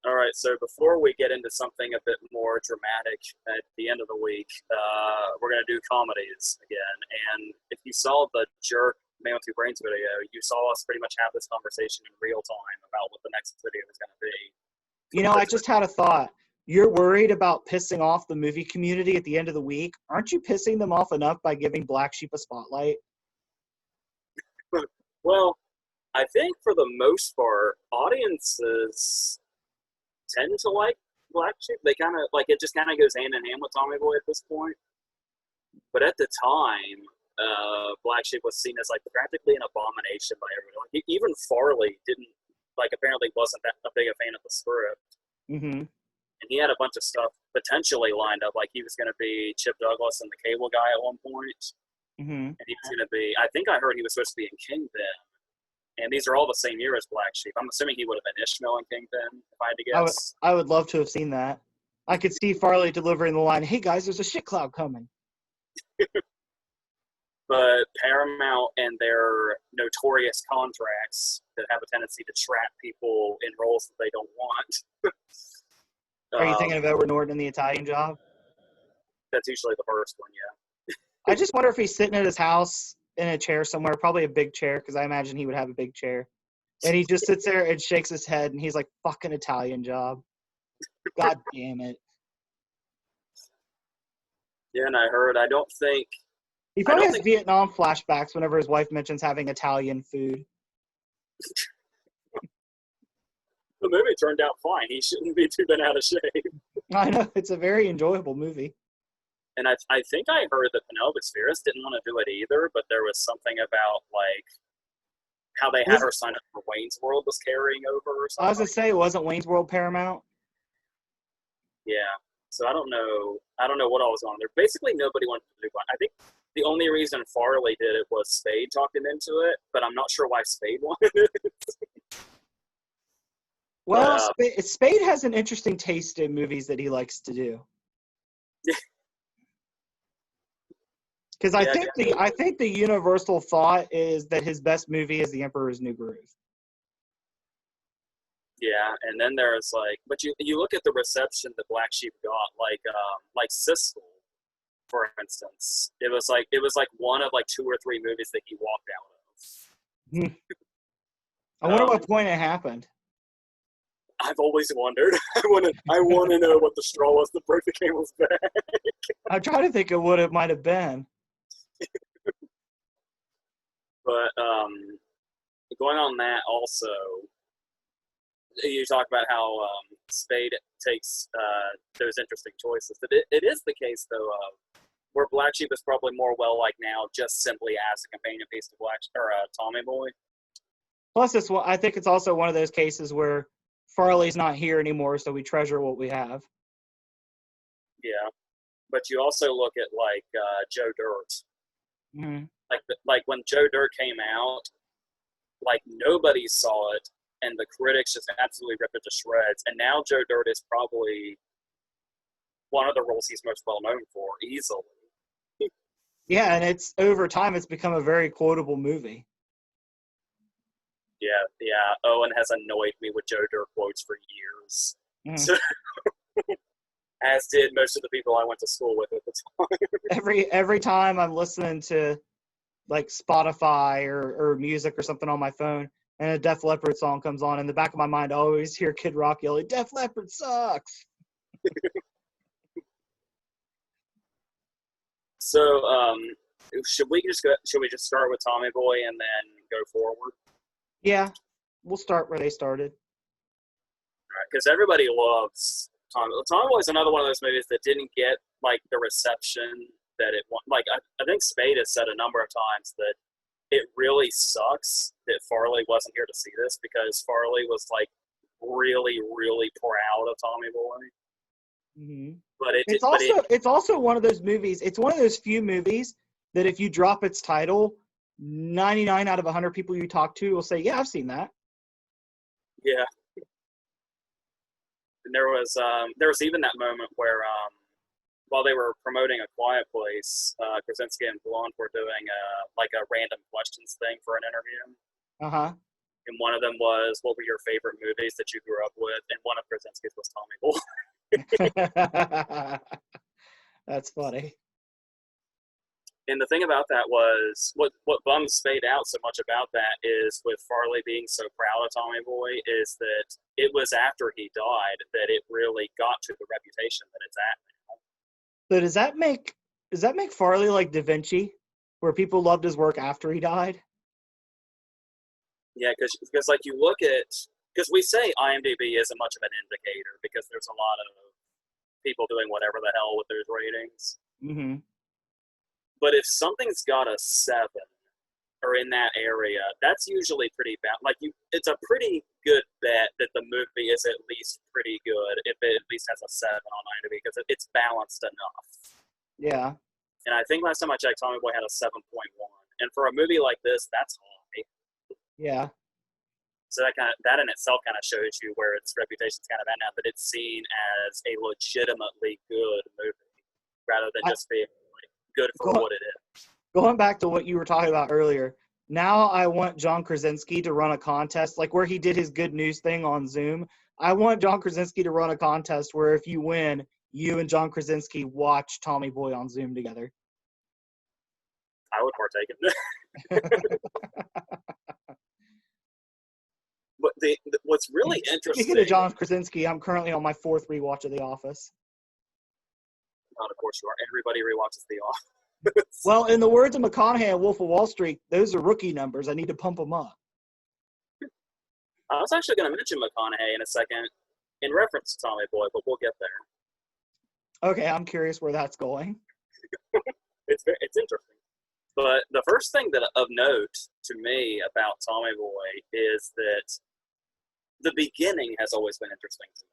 All right, so before we get into something a bit more dramatic at the end of the week, we're going to do comedies again. And if you saw the Jerk Man with Two Brains video, you saw us pretty much have this conversation in real time about what the next video is going to be. I just had a thought. You're worried about pissing off the movie community at the end of the week. Aren't you pissing them off enough by giving Black Sheep a spotlight? Well, I think for the most part, audiences tend to like Black Sheep. They kind of like it; just kind of goes hand in hand with Tommy Boy at this point. But at the time, Black Sheep was seen as like practically an abomination by everyone. Like, even Farley didn't apparently wasn't that a big a fan of the script. Mm-hmm. And he had a bunch of stuff potentially lined up, like he was going to be Chip Douglas and the Cable Guy at one point. Mm-hmm. And he was going to be, I think I heard he was supposed to be in Kingpin. And these are all the same year as Black Sheep. I'm assuming he would have been Ishmael in Kingpin, if I had to guess. I would love to have seen that. I could see Farley delivering the line, "Hey guys, there's a shit cloud coming." But Paramount and their notorious contracts that have a tendency to trap people in roles that they don't want. Are you thinking of Edward Norton in The Italian Job? That's usually the first one, yeah. I just wonder if he's sitting at his house in a chair somewhere, probably a big chair, because I imagine he would have a big chair. And he just sits there and shakes his head, and he's like, "Fucking Italian Job. God damn it." Yeah, and I don't think... He probably has Vietnam flashbacks whenever his wife mentions having Italian food. The movie turned out fine. He shouldn't be too bent out of shape. I know. It's a very enjoyable movie. And I think I heard that Penelope Spheris didn't want to do it either, but there was something about, like, how they had her sign up for Wayne's World was carrying over or something. I was going to say, it wasn't Wayne's World Paramount? Yeah. So I don't know what all was on there. Basically, nobody wanted to do it. I think the only reason Farley did it was Spade talked him into it, but I'm not sure why Spade wanted it. Well, Spade has an interesting taste in movies that he likes to do. Because I think the universal thought is that his best movie is The Emperor's New Groove. Yeah, and then there's but you look at the reception that Black Sheep got, like Siskel, for instance. It was like one of 2 or 3 movies that he walked out of. I wonder what point it happened. I've always wondered. I want to know what the straw was that broke the camel's back. I'm trying to think of what it might have been. But going on that also, you talk about how Spade takes those interesting choices. But it is the case, though, where Black Sheep is probably more well-liked now just simply as a companion piece to Tommy Boy. Plus, I think it's also one of those cases where Farley's not here anymore, so we treasure what we have. Yeah. But you also look at, Joe Dirt. Mm-hmm. Like when Joe Dirt came out, nobody saw it, and the critics just absolutely ripped it to shreds. And now Joe Dirt is probably one of the roles he's most well known for, easily. Yeah, and over time it's become a very quotable movie. Yeah. Owen has annoyed me with Joe Dirt quotes for years. Mm. So, as did most of the people I went to school with at the time. Every time I'm listening to Spotify or music or something on my phone, and a Def Leppard song comes on, in the back of my mind I always hear Kid Rock yelling, "Def Leppard sucks!" So, should we just start with Tommy Boy and then go forward? Yeah, we'll start where they started. All right, because everybody loves Tommy. Tommy Boy is another one of those movies that didn't get the reception that it won. I think Spade has said a number of times that it really sucks that Farley wasn't here to see this, because Farley was really, really proud of Tommy Boy. Mm-hmm. But it's also one of those movies. It's one of those few movies that if you drop its title, 99 out of 100 people you talk to will say, "Yeah, I've seen that." Yeah. And there was even that moment where while they were promoting A Quiet Place, Krasinski and Blonde were doing a random questions thing for an interview. Uh-huh. And one of them was, what were your favorite movies that you grew up with? And one of Krasinski's was Tommy Boy. That's funny. And the thing about that was, what bums Spade out so much about that is, with Farley being so proud of Tommy Boy, is that it was after he died that it really got to the reputation that it's at now. So does that make Farley like Da Vinci, where people loved his work after he died? Yeah, because like you look at, because we say IMDb isn't much of an indicator because there's a lot of people doing whatever the hell with those ratings. Mm-hmm. But if something's got a 7 or in that area, that's usually pretty bad. Like it's a pretty good bet that the movie is at least pretty good if it at least has a 7 on IMDb because it's balanced enough. Yeah. And I think last time I checked, Tommy Boy had a 7.1. And for a movie like this, that's high. Yeah. So that in itself kind of shows you where its reputation's kind of at now, that it's seen as a legitimately good movie rather than just being like good for what it is. Going back to what you were talking about earlier, now I want John Krasinski to run a contest, like where he did his good news thing on Zoom. I want John Krasinski to run a contest where if you win, you and John Krasinski watch Tommy Boy on Zoom together. I would partake in that. But what's really interesting... Speaking of John Krasinski, I'm currently on my 4th rewatch of The Office. Oh, of course you are. Everybody rewatches The Office. Well, in the words of McConaughey and Wolf of Wall Street, those are rookie numbers. I need to pump them up. I was actually going to mention McConaughey in a second in reference to Tommy Boy, but we'll get there. Okay, I'm curious where that's going. It's interesting. But the first thing that of note to me about Tommy Boy is that the beginning has always been interesting to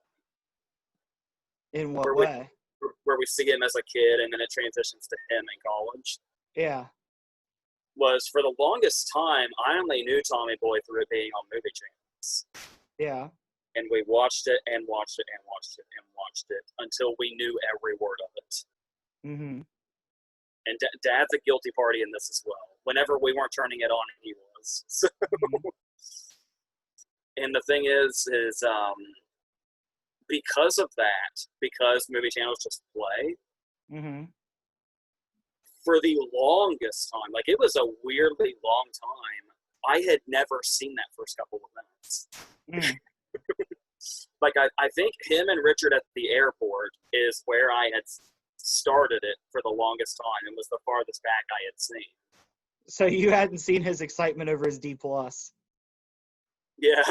me. In what way? Where we see him as a kid and then it transitions to him in college. Yeah. Was for the longest time, I only knew Tommy Boy through it being on movie channels. Yeah. And we watched it and watched it and watched it and watched it until we knew every word of it. Mm-hmm. And Dad's a guilty party in this as well. Whenever we weren't turning it on, he was. So, and the thing is because of that, because movie channels just play, for the longest time, like it was a weirdly long time, I had never seen that first couple of minutes. Like I think him and Richard at the airport is where I had started it for the longest time and was the farthest back I had seen. So you hadn't seen his excitement over his D+. Yeah.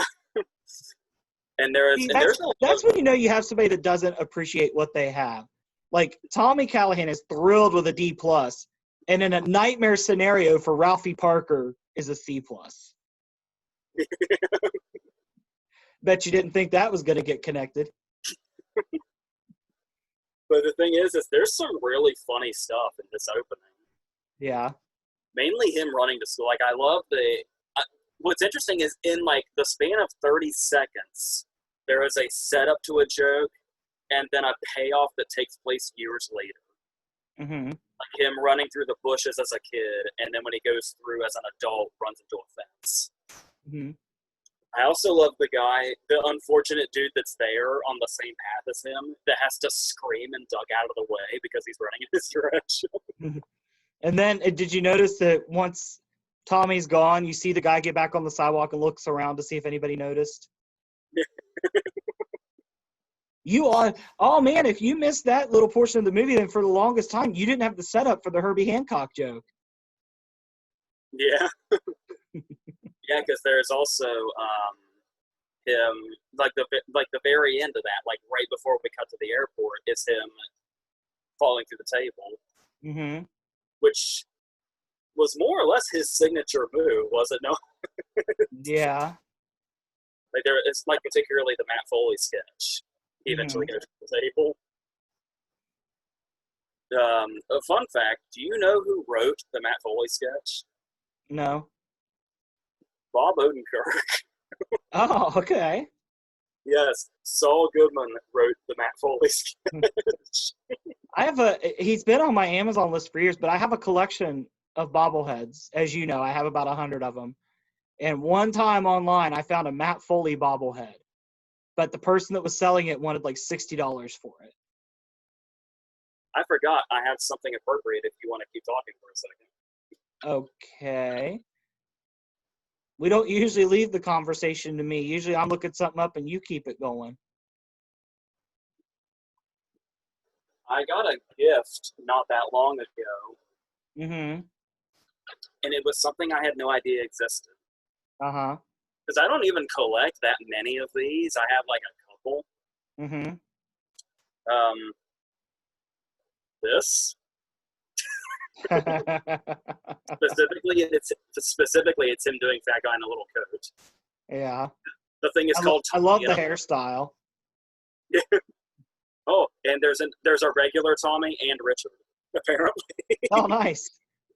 And that's when you know you have somebody that doesn't appreciate what they have. Like Tommy Callahan is thrilled with a D+, and in a nightmare scenario for Ralphie Parker is a C+. Bet you didn't think that was going to get connected. But the thing is there's some really funny stuff in this opening. Yeah. Mainly him running to school. Like, I love what's interesting is in, like, the span of 30 seconds, there is a setup to a joke and then a payoff that takes place years later. Mm-hmm. Like him running through the bushes as a kid, and then when he goes through as an adult, runs into a fence. Mm-hmm. I also love the unfortunate dude that's there on the same path as him that has to scream and duck out of the way because he's running in his direction. And then, did you notice that once Tommy's gone, you see the guy get back on the sidewalk and looks around to see if anybody noticed? Oh man, if you missed that little portion of the movie, then for the longest time, you didn't have the setup for the Herbie Hancock joke. Yeah. Yeah, because there's also him, like the very end of that, like right before we cut to the airport, is him falling through the table, which was more or less his signature move, was it? No. Yeah. Like it's like particularly the Matt Foley sketch. He eventually goes to the table. A fun fact: do you know who wrote the Matt Foley sketch? No. Bob Odenkirk. Oh, okay. Yes, Saul Goodman wrote the Matt Foley sketch. He's been on my Amazon list for years, but I have a collection of bobbleheads. As you know, I have about 100 of them. And one time online, I found a Matt Foley bobblehead, but the person that was selling it wanted like $60 for it. I forgot I have something appropriate if you want to keep talking for a second. Okay. We don't usually leave the conversation to me. Usually I'm looking something up and you keep it going. I got a gift not that long ago, Mm-hmm. and it was something I had no idea existed. Uh-huh. Because I don't even collect that many of these. I have like a couple. Mm-hmm. This specifically, it's him doing Fat Guy in a Little Coat. Yeah. The thing is called. I love the hairstyle. Oh, and there's a regular Tommy and Richard, apparently. Oh, nice.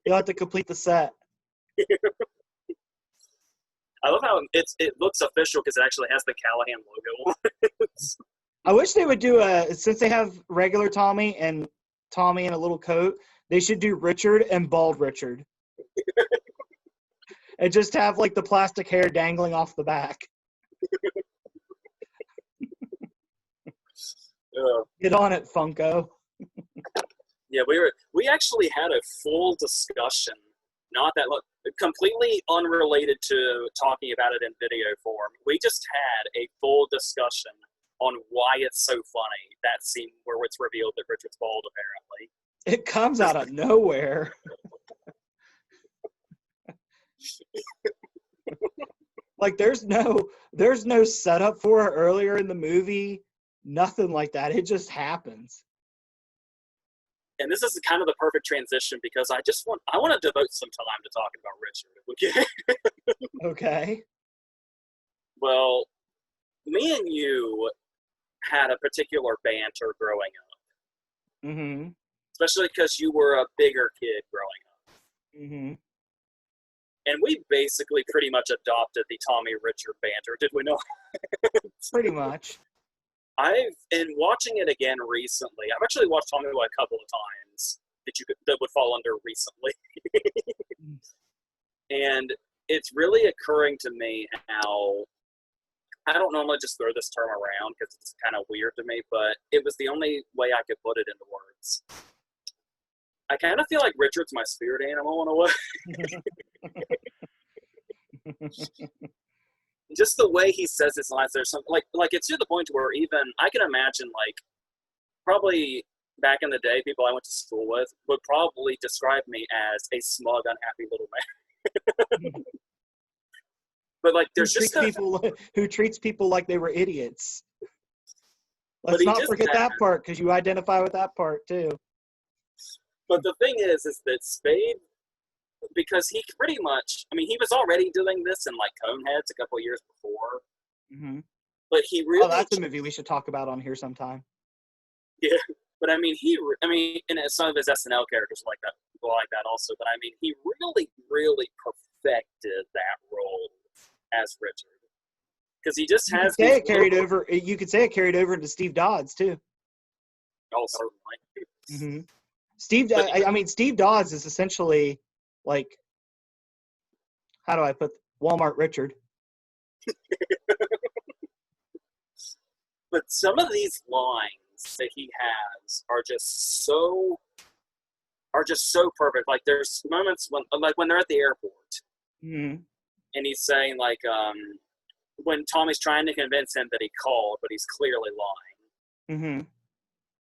You'll have to complete the set. I love how it looks official because it actually has the Callahan logo on it. I wish they would do since they have regular Tommy and Tommy in a little coat, they should do Richard and Bald Richard. And just have like the plastic hair dangling off the back. Get on it, Funko. Yeah, we actually had a full discussion, not that completely unrelated to talking about it in video form. We just had a full discussion on why it's so funny, that scene where it's revealed that Richard's bald, apparently. It comes out of nowhere. Like there's no setup for it earlier in the movie. Nothing like that. It just happens. And this is kind of the perfect transition because I want to devote some time to talking about Richard. Okay. Well, me and you had a particular banter growing up. Mm-hmm. Especially because you were a bigger kid growing up. Mm-hmm. And we basically pretty much adopted the Tommy Richard banter, did we not? Pretty much. I've been watching it again recently. I've actually watched Tommy Boy a couple of times that would fall under recently. And it's really occurring to me how, I don't normally just throw this term around because it's kind of weird to me, but it was the only way I could put it into words. I kind of feel like Richard's my spirit animal in a way. Just the way he says his lines, there's something like it's to the point where even I can imagine like probably back in the day, people I went to school with would probably describe me as a smug, unhappy little man. But like, there's just people who treats people like they were idiots. Let's not forget that part because you identify with that part too. But the thing is that Spade, because he pretty much, I mean, he was already doing this in like Coneheads a couple of years before. Mm-hmm. But he really. Oh, that's a movie we should talk about on here sometime. Yeah, but I mean, and some of his SNL characters like that also. But I mean, he really, really perfected that role as Richard because he just has. You could say it carried over into Steve Dodds too. Oh, certainly. Mm-hmm. Steve Dodds is essentially like, how do I put Walmart Richard? But some of these lines that he has are just so perfect. Like there's moments when they're at the airport, mm-hmm. and he's saying like when Tommy's trying to convince him that he called, but he's clearly lying. Mm-hmm.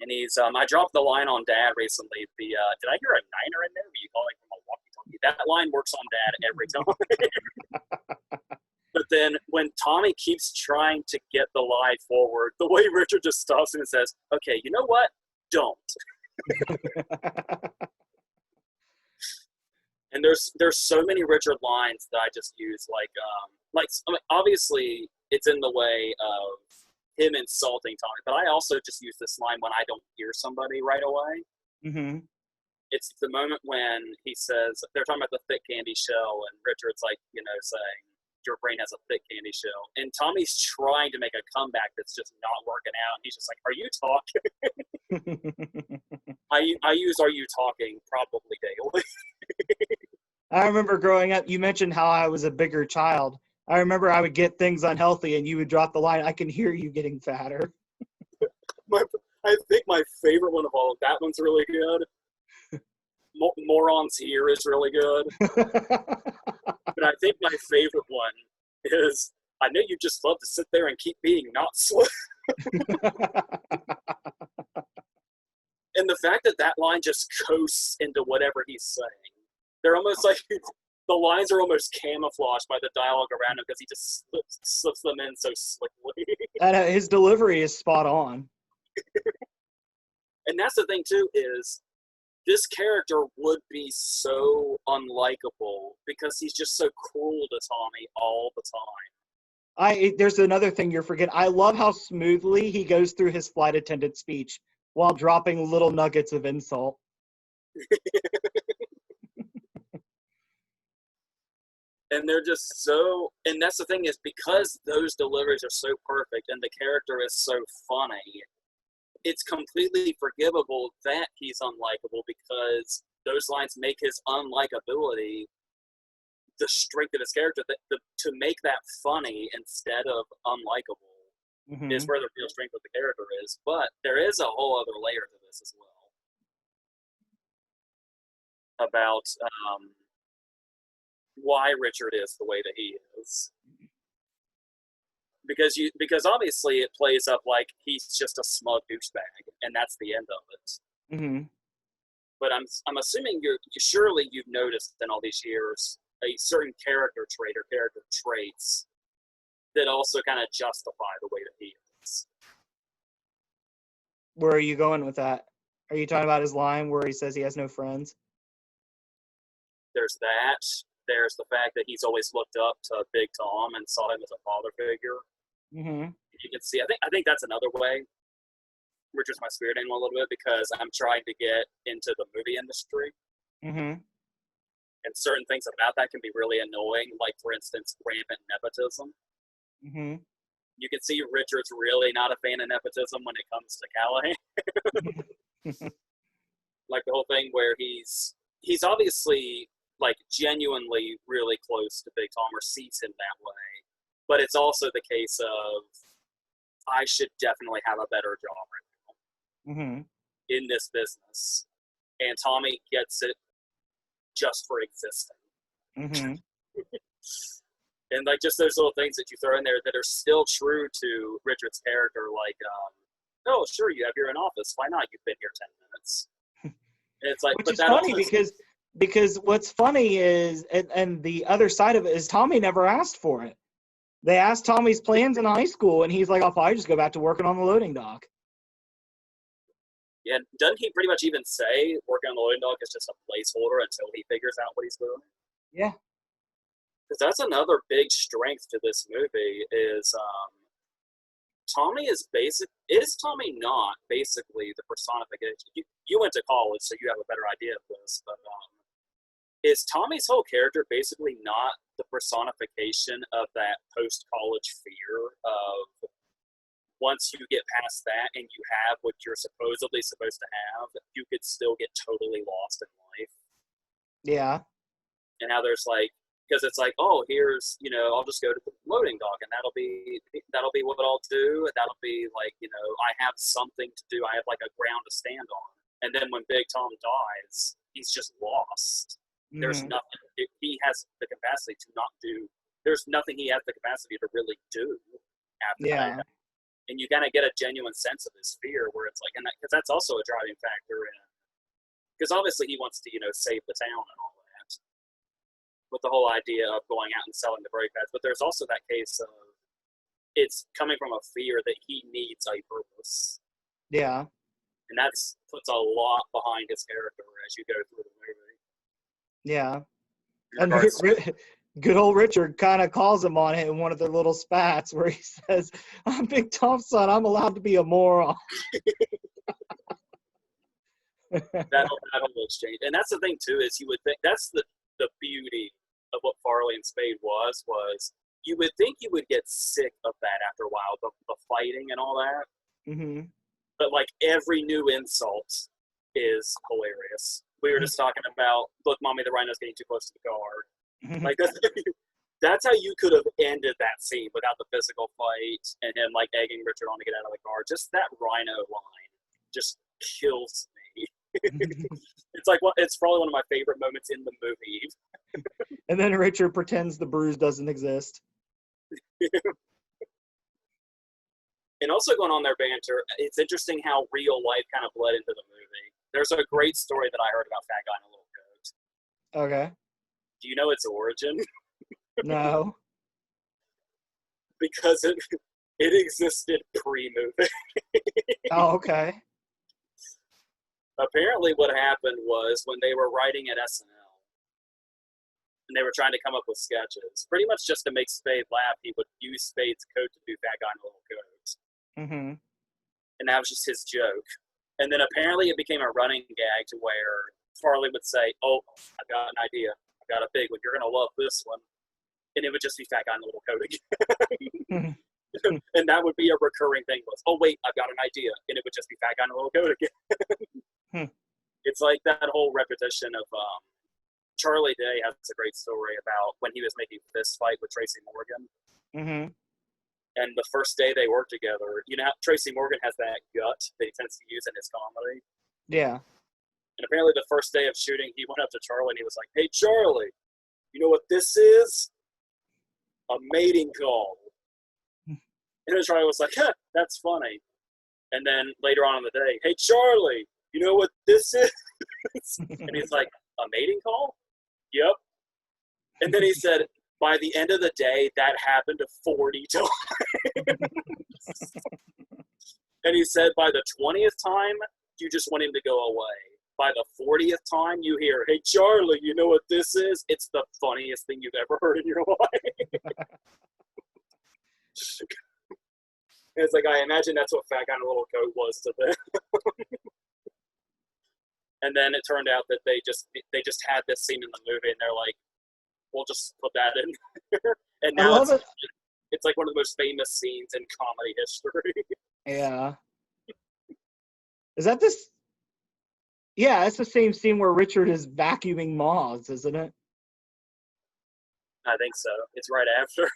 And he's I dropped the line on Dad recently. Did I hear a niner in there? Were you calling from a walkie-talkie? That line works on Dad every time. But then when Tommy keeps trying to get the lie forward, the way Richard just stops him and says, "Okay, you know what? Don't." And there's so many Richard lines that I just use, obviously it's in the way of him insulting Tommy, but I also just use this line when I don't hear somebody right away. Mm-hmm. It's the moment when he says, they're talking about the thick candy shell, and Richard's like, saying, your brain has a thick candy shell. And Tommy's trying to make a comeback that's just not working out. And he's just like, are you talking? I use are you talking probably daily. I remember growing up, you mentioned how I was a bigger child. I remember I would get things unhealthy and you would drop the line, I can hear you getting fatter. My, I think my favorite one of all, that one's really good. Morons Here is really good. But I think my favorite one is, I know you just love to sit there and keep being not slow. And the fact that that line just coasts into whatever he's saying. They're almost like, the lines are almost camouflaged by the dialogue around him because he just slips them in so slickly. And his delivery is spot on. And that's the thing, too, is this character would be so unlikable because he's just so cruel to Tommy all the time. There's another thing you're forgetting. I love how smoothly he goes through his flight attendant speech while dropping little nuggets of insult. And they're just so, and that's the thing is, because those deliveries are so perfect and the character is so funny, it's completely forgivable that he's unlikable because those lines make his unlikability the strength of his character. To make that funny instead of unlikable is where the real strength of the character is. But there is a whole other layer to this as well about why Richard is the way that he is. Because obviously it plays up like he's just a smug douchebag, and that's the end of it. Mm-hmm. But I'm assuming surely you've noticed in all these years a certain character trait or character traits that also kind of justify the way that he is. Where are you going with that? Are you talking about his line where he says he has no friends? There's that. There's the fact that he's always looked up to Big Tom and saw him as a father figure. Mm-hmm. You can see. I think that's another way. Richard's my spirit animal a little bit because I'm trying to get into the movie industry. Mm-hmm. And certain things about that can be really annoying, like, for instance, rampant nepotism. Mm-hmm. You can see Richard's really not a fan of nepotism when it comes to Callahan. Like the whole thing where he's obviously, like, genuinely really close to Big Tom or sees him that way. But it's also the case of, I should definitely have a better job right now in this business. And Tommy gets it just for existing. Mm-hmm. And like just those little things that you throw in there that are still true to Richard's character, like, oh, sure, you have your own office. Why not? You've been here 10 minutes. And it's like, Which but is that funny also, because what's funny is, and the other side of it is, Tommy never asked for it. They asked Tommy's plans in high school, and he's like, I'll probably just go back to working on the loading dock. yeah, doesn't he pretty much even say working on the loading dock is just a placeholder until he figures out what he's doing? Yeah. Because that's another big strength to this movie is Tommy is Tommy not basically the personification? You went to college, so you have a better idea of this, but is Tommy's whole character basically not the personification of that post-college fear of once you get past that and you have what you're supposedly supposed to have, you could still get totally lost in life? Yeah. And how there's like, because it's like, oh, here's, I'll just go to the loading dock and that'll be what I'll do. And that'll be like, I have something to do. I have like a ground to stand on. And then when Big Tom dies, he's just lost. There's nothing he has the capacity to not do. There's nothing he has the capacity to really do after that. And you kind of get a genuine sense of his fear where it's like, and because that's also a driving factor in, because obviously he wants to, save the town and all that with the whole idea of going out and selling the brake pads. But there's also that case of it's coming from a fear that he needs a purpose. Yeah. And that's puts a lot behind his character as you go through the movie. Yeah. And good old Richard kind of calls him on it in one of their little spats where he says, I'm Big Tom's son. I'm allowed to be a moron. that whole exchange. And that's the thing, too, is you would think that's the beauty of what Farley and Spade was you would think you would get sick of that after a while, the fighting and all that. Mm-hmm. But, like, every new insult is hilarious. we were just talking about, look, mommy, the rhino's getting too close to the car. Like that's how you could have ended that scene without the physical fight and him like egging Richard on to get out of the car. Just that rhino line just kills me. It's like it's probably one of my favorite moments in the movie. And then Richard pretends the bruise doesn't exist. And also going on their banter, it's interesting how real life kind of bled into the movie. There's a great story that I heard about Fat Guy in a Little Coat. Okay. Do you know its origin? No. Because it existed pre-movie. Oh, okay. Apparently what happened was when they were writing at SNL, and they were trying to come up with sketches, pretty much just to make Spade laugh, he would use Spade's coat to do Fat Guy in a Little Coat. Mm-hmm. And that was just his joke. And then apparently it became a running gag to where Farley would say, oh, I've got an idea. I've got a big one. You're going to love this one. And it would just be Fat Guy in a Little Coat again. And that would be a recurring thing was, oh, wait, I've got an idea. And it would just be Fat Guy in a Little Coat again. It's like that whole repetition of Charlie Day has a great story about when he was making Fist Fight with Tracy Morgan. Mm-hmm. And the first day they worked together, you know, Tracy Morgan has that gut that he tends to use in his comedy. Yeah. And apparently the first day of shooting, he went up to Charlie and he was like, hey, Charlie, you know what this is? A mating call. And Charlie was like, huh, that's funny. And then later on in the day, hey, Charlie, you know what this is? And he's like, a mating call? Yep. And then he said, by the end of the day, that happened 40 times. And he said, by the 20th time, you just want him to go away. By the 40th time, you hear, hey, Charlie, you know what this is? It's the funniest thing you've ever heard in your life. It's like, I imagine that's what Fat Guy in a Little Coat was to them. And then it turned out that they just had this scene in the movie, and they're like, we'll just put that in there. And now it's like one of the most famous scenes in comedy history. Yeah. Is that this? Yeah, it's the same scene where Richard is vacuuming moths, isn't it? I think so. It's right after.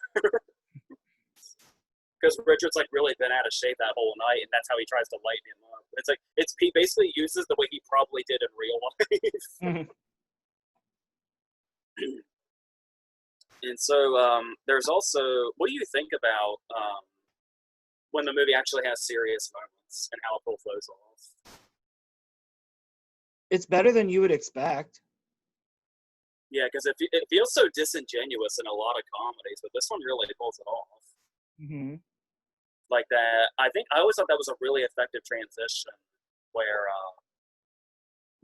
Because Richard's like really been out of shape that whole night, and that's how he tries to lighten him up. It's like he basically uses the way he probably did in real life. And so there's also, what do you think about when the movie actually has serious moments and how it pulls those off? It's better than you would expect. Yeah, because it feels so disingenuous in a lot of comedies, but this one really pulls it off. Mm-hmm. Like that, I always thought that was a really effective transition where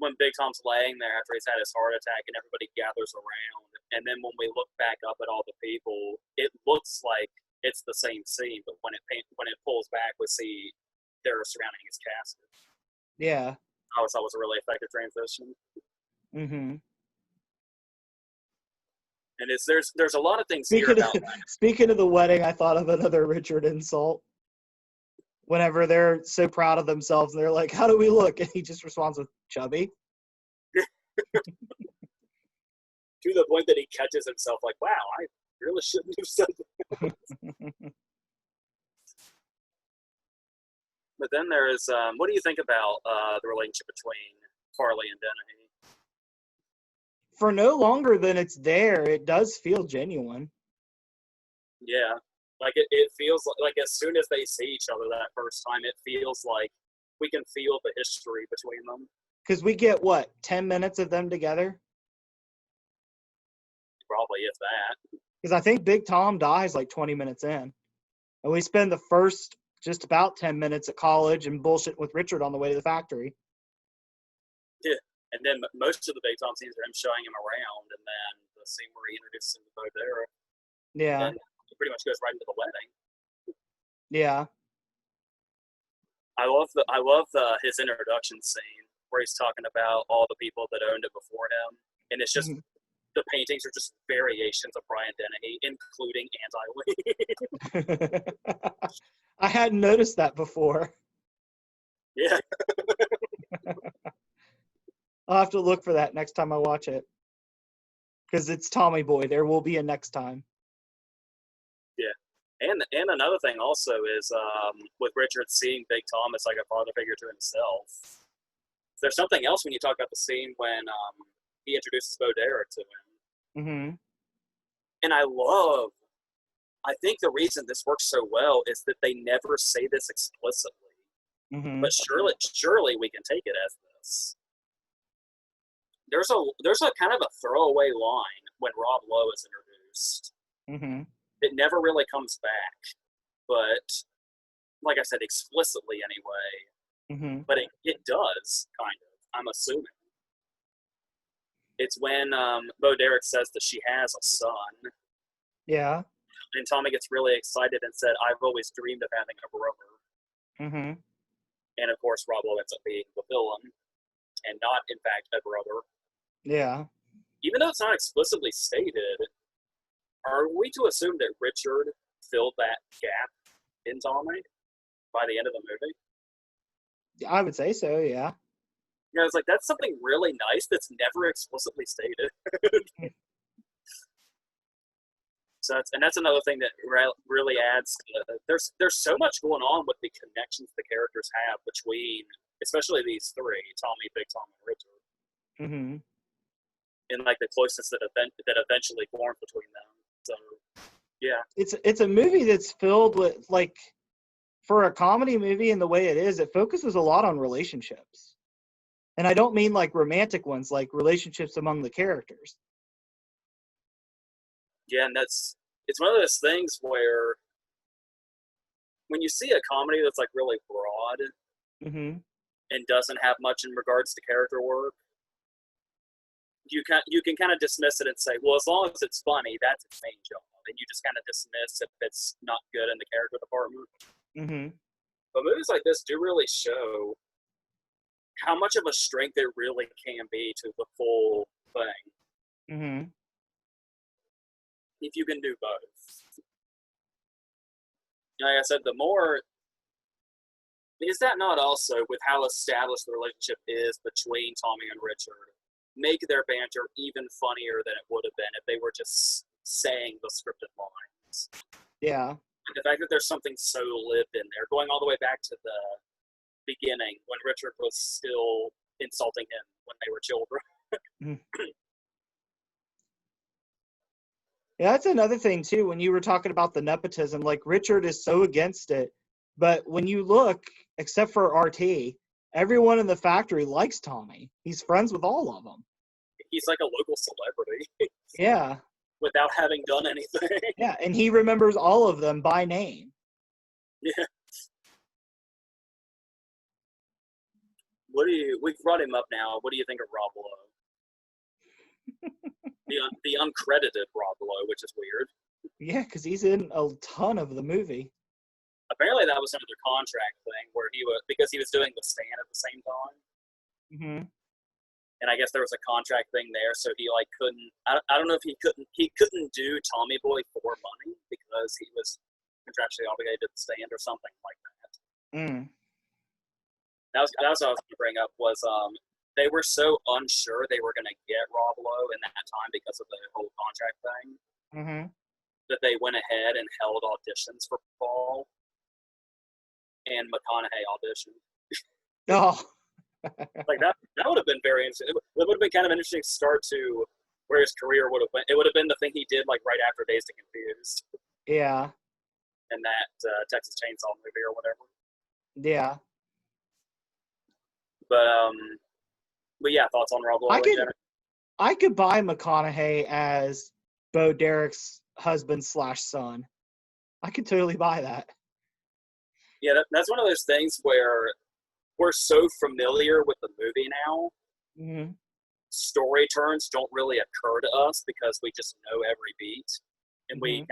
when Big Tom's laying there after he's had his heart attack and everybody gathers around, and then when we look back up at all the people, it looks like it's the same scene, but when it pulls back, we see they're surrounding his casket. Yeah. I always thought it was a really effective transition. Mm-hmm. And there's a lot of things here about that. Speaking of the wedding, I thought of another Richard insult. Whenever they're so proud of themselves, and they're like, how do we look? And he just responds with, chubby. To the point that he catches himself like, wow, I really shouldn't have said that. But then there is, what do you think about the relationship between Farley and Dennehy? For no longer than it's there, it does feel genuine. Yeah. Like, it feels like as soon as they see each other that first time, it feels like we can feel the history between them. Because we get, 10 minutes of them together? Probably, if that. Because I think Big Tom dies like 20 minutes in. And we spend the first just about 10 minutes at college and bullshit with Richard on the way to the factory. Yeah. And then most of the Big Tom scenes are him showing him around, and then the scene where he introduces him to Bo Derek. Yeah. And he pretty much goes right into the wedding. Yeah. I love his introduction scene where he's talking about all the people that owned it before him, and it's just the paintings are just variations of Brian Dennehy, including Anti-Lee. I hadn't noticed that before. Yeah. I'll have to look for that next time I watch it. Because it's Tommy Boy. There will be a next time. Yeah. And another thing also is with Richard seeing Big Tom as like a father figure to himself. There's something else when you talk about the scene when he introduces Bo Derek to him. Mm-hmm. And I think the reason this works so well is that they never say this explicitly. Mm-hmm. But surely we can take it as this. There's a kind of a throwaway line when Rob Lowe is introduced. Mm-hmm. It never really comes back, but like I said, explicitly anyway. Mm-hmm. But it does, kind of, I'm assuming. It's when Bo Derek says that she has a son. Yeah. And Tommy gets really excited and said, I've always dreamed of having a brother. Mm-hmm. And of course, Rob Lowe ends up being the villain and not, in fact, a brother. Yeah. Even though it's not explicitly stated, are we to assume that Richard filled that gap in Tommy by the end of the movie? I would say so, yeah. You know, it's like, that's something really nice that's never explicitly stated. So that's another thing that really adds. There's so much going on with the connections the characters have between, especially these three, Tommy, Big Tom, and Richard, Mm-hmm. and like the closeness that eventually formed between them. So, yeah, It's a movie that's filled with, like, for a comedy movie and the way it is, it focuses a lot on relationships. And I don't mean like romantic ones, like relationships among the characters. yeah, and it's one of those things where when you see a comedy that's like really broad Mm-hmm. and doesn't have much in regards to character work, you can kind of dismiss it and say, well, as long as it's funny, that's its main job, and you just kind of dismiss if it's not good in the character department. Mm-hmm. But movies like this do really show how much of a strength it really can be to the full thing. Mm-hmm. If you can do both. Like I said, the more is that not also with how established the relationship is between Tommy and Richard, make their banter even funnier than it would have been if they were just saying the scripted lines. Yeah. And the fact that there's something so lived in there, going all the way back to the beginning when Richard was still insulting him when they were children. Yeah, that's another thing too. When you were talking about the nepotism, like Richard is so against it, but when you look, except for RT, everyone in the factory likes Tommy. He's friends with all of them. He's like a local celebrity. Yeah. Without having done anything. Yeah, and he remembers all of them by name. Yeah. We've brought him up now. What do you think of Rob Lowe? the uncredited Rob Lowe, which is weird. Yeah, because he's in a ton of the movie. Apparently that was another contract thing where because he was doing The Stand at the same time. Mm-hmm. And I guess there was a contract thing there, so he like couldn't. I don't know if he couldn't do Tommy Boy for money because he was contractually obligated to The Stand or something like that. Mm. That was what I was going to bring up was they were so unsure they were going to get Rob Lowe in that time because of the whole contract thing Mm-hmm. that they went ahead and held auditions for Paul, and McConaughey auditioned. Oh. Like that would have been very interesting. It would have been kind of an interesting start to where his career would have been. It would have been the thing he did like right after Dazed and Confused. Yeah. And that Texas Chainsaw movie or whatever. Yeah. But yeah, thoughts on Rob Lowe? I could buy McConaughey as Bo Derek's husband / son. I could totally buy that. Yeah, that's one of those things where we're so familiar with the movie now. Mm-hmm. Story turns don't really occur to us because we just know every beat, and Mm-hmm.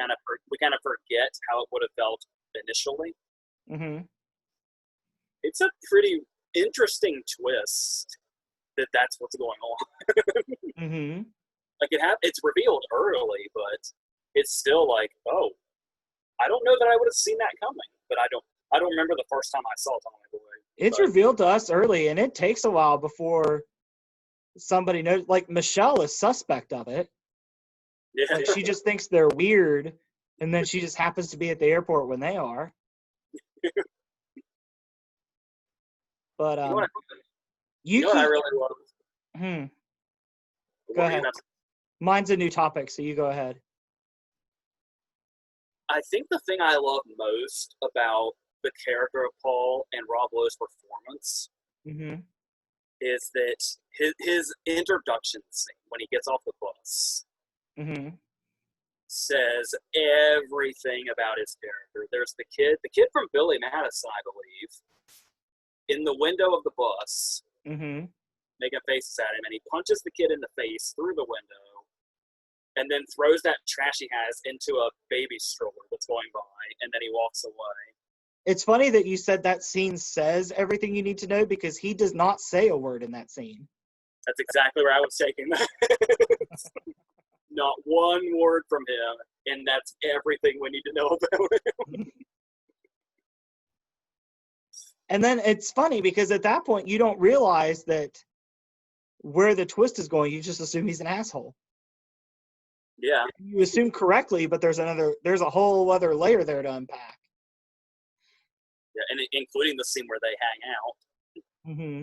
we kind of forget how it would have felt initially. Mm-hmm. It's a pretty interesting twist that's what's going on. Mm-hmm. Like it's revealed early, but it's still like, oh, I don't know that I would have seen that coming, but I don't remember the first time I saw Tommy Boy. It's revealed to us early, and it takes a while before somebody knows. Like Michelle is suspect of it. Yeah. Like she just thinks they're weird, and then she just happens to be at the airport when they are. But You know what? you What I keep. really love. Go What were you ahead. about to- Mine's a new topic, so you go ahead. I think the thing I love most about the character of Paul and Rob Lowe's performance Mm-hmm. is that his introduction scene when he gets off the bus Mm-hmm. says everything about his character. There's the kid from Billy Madison, I believe, in the window of the bus, Mm-hmm. making faces at him, and he punches the kid in the face through the window, and then throws that trash he has into a baby stroller that's going by, and then he walks away. It's funny that you said that scene says everything you need to know because he does not say a word in that scene. That's exactly where I was taking that. Not one word from him, and that's everything we need to know about him. And then it's funny because at that point you don't realize that where the twist is going. You just assume he's an asshole. Yeah. You assume correctly, but there's a whole other layer there to unpack. Yeah, and including the scene where they hang out. Mm-hmm.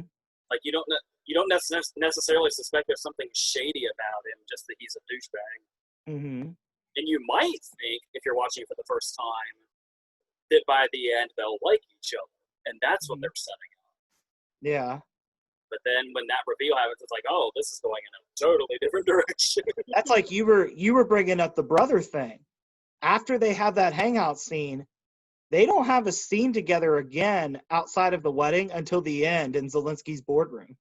Like you don't necessarily suspect there's something shady about him, just that he's a douchebag. Mm-hmm. And you might think, if you're watching for the first time, that by the end they'll like each other, and that's what they're setting up. Yeah. But then when that reveal happens, it's like, oh, this is going in a totally different direction. That's like you were bringing up the brother thing. After they have that hangout scene, they don't have a scene together again outside of the wedding until the end in Zelensky's boardroom.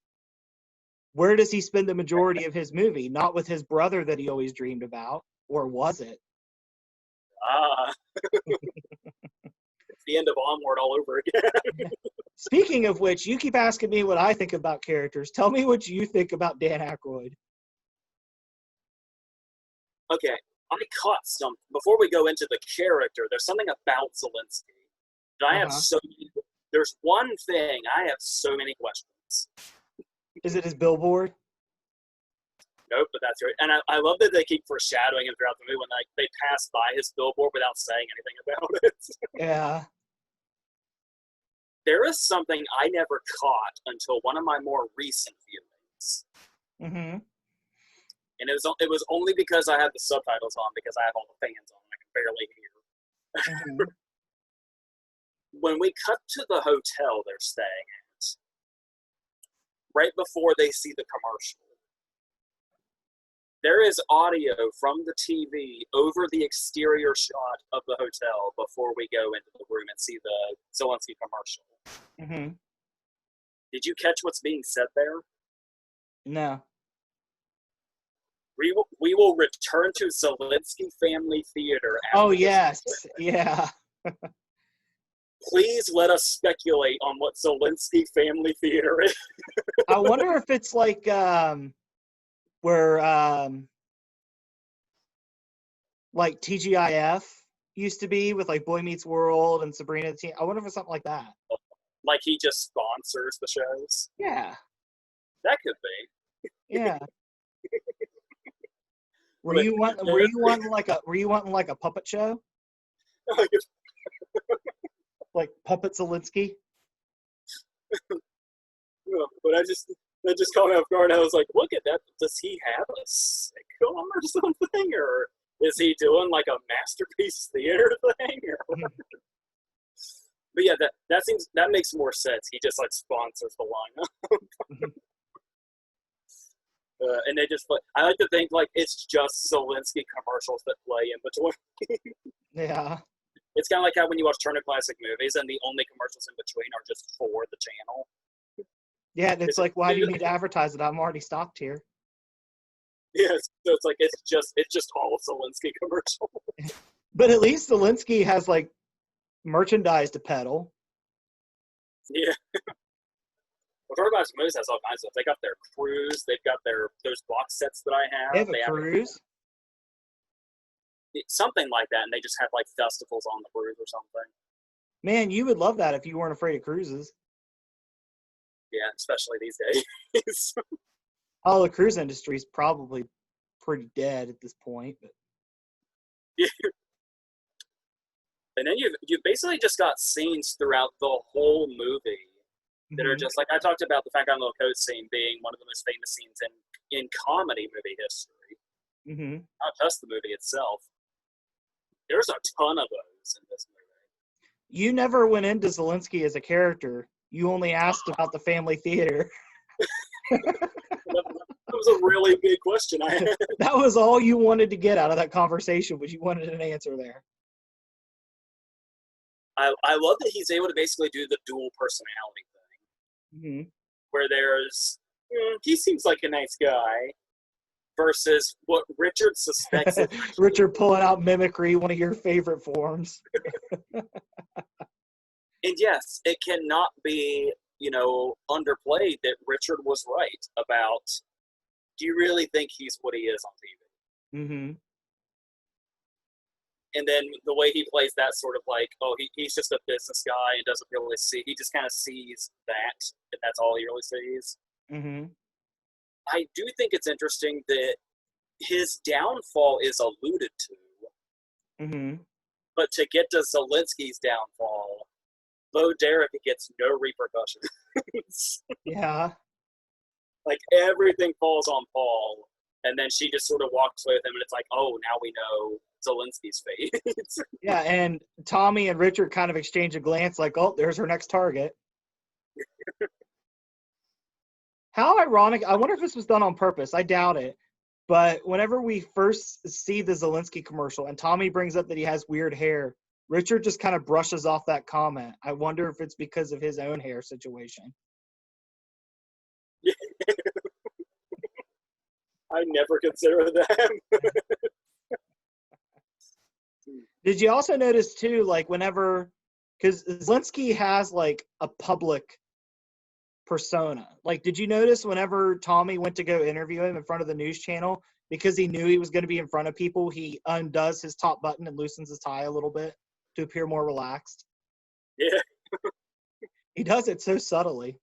Where does he spend the majority of his movie? Not with his brother that he always dreamed about, or was it? It's the end of Onward all over again. Speaking of which, you keep asking me what I think about characters. Tell me what you think about Dan Aykroyd. Okay, I caught some before we go into the character. There's something about Zelensky that I have there's one thing I have so many questions. Is it his billboard? Nope, but that's right. And I love that they keep foreshadowing him throughout the movie when they pass by his billboard without saying anything about it. Yeah. There is something I never caught until one of my more recent viewings. Mm-hmm. And it was only because I had the subtitles on, because I have all the fans on. I can barely hear. Mm-hmm. When we cut to the hotel they're staying at, right before they see the commercial, there is audio from the TV over the exterior shot of the hotel before we go into the room and see the Zelensky commercial. Mm-hmm. Did you catch what's being said there? No. We will return to Zelensky Family Theater. Oh, yes. Yeah. Please let us speculate on what Zelensky Family Theater is. I wonder if it's like where like TGIF used to be with like Boy Meets World and Sabrina the Teen. I wonder if it's something like that. Like he just sponsors the shows. Yeah. That could be. Yeah. Were you wanting like a puppet show? Like Puppet Zelensky? But I just caught me off guard. I was like, look at that. Does he have a sitcom or something? Or is he doing like a masterpiece theater thing? But yeah, that makes more sense. He just like sponsors the lineup. And they just I like to think like it's just Zelensky commercials that play in between. Yeah. It's kind of like how when you watch Turner Classic Movies and the only commercials in between are just for the channel. Yeah, and it's like, why do you need to advertise it? I'm already stocked here. Yeah, so it's like it's just all Zelensky commercial. But at least Zelensky has like merchandise to peddle. Yeah. Well, Turner Classic Movies has all kinds of stuff. They got their cruise. They've got those box sets that I have. They have a cruise? Something like that, and they just have like festivals on the cruise or something. Man, you would love that if you weren't afraid of cruises. Yeah, especially these days. Oh, the cruise industry is probably pretty dead at this point. But And then you've basically just got scenes throughout the whole movie that are just like I talked about the Fat Guy in the Little Coat scene being one of the most famous scenes in comedy movie history. Not just the movie itself. There's a ton of those in this movie. You never went into Zelensky as a character. You only asked about the family theater. That was a really big question I had. That was all you wanted to get out of that conversation, was you wanted an answer there. I love that he's able to basically do the dual personality thing, where there's he seems like a nice guy, versus what Richard suspects. Richard pulling out mimicry, one of your favorite forms. And yes, it cannot be, underplayed that Richard was right about, do you really think he's what he is on TV? And then the way he plays that sort of like, oh, he's just a business guy and doesn't really see, he just kind of sees that, and that's all he really sees. I do think it's interesting that his downfall is alluded to, but to get to Zelensky's downfall, Bo Derek gets no repercussions. Yeah. Like, everything falls on Paul, and then she just sort of walks with him, and it's like, oh, now we know Zelensky's fate. Yeah, and Tommy and Richard kind of exchange a glance like, oh, there's her next target. How ironic. I wonder if this was done on purpose. I doubt it. But whenever we first see the Zelensky commercial and Tommy brings up that he has weird hair, Richard just kind of brushes off that comment. I wonder if it's because of his own hair situation. I never considered that. Did you also notice, too, like whenever – because Zelensky has, like, a public persona. Like, did you notice whenever Tommy went to go interview him in front of the news channel, because he knew he was going to be in front of people, he undoes his top button and loosens his tie a little bit to appear more relaxed? Yeah. He does it so subtly.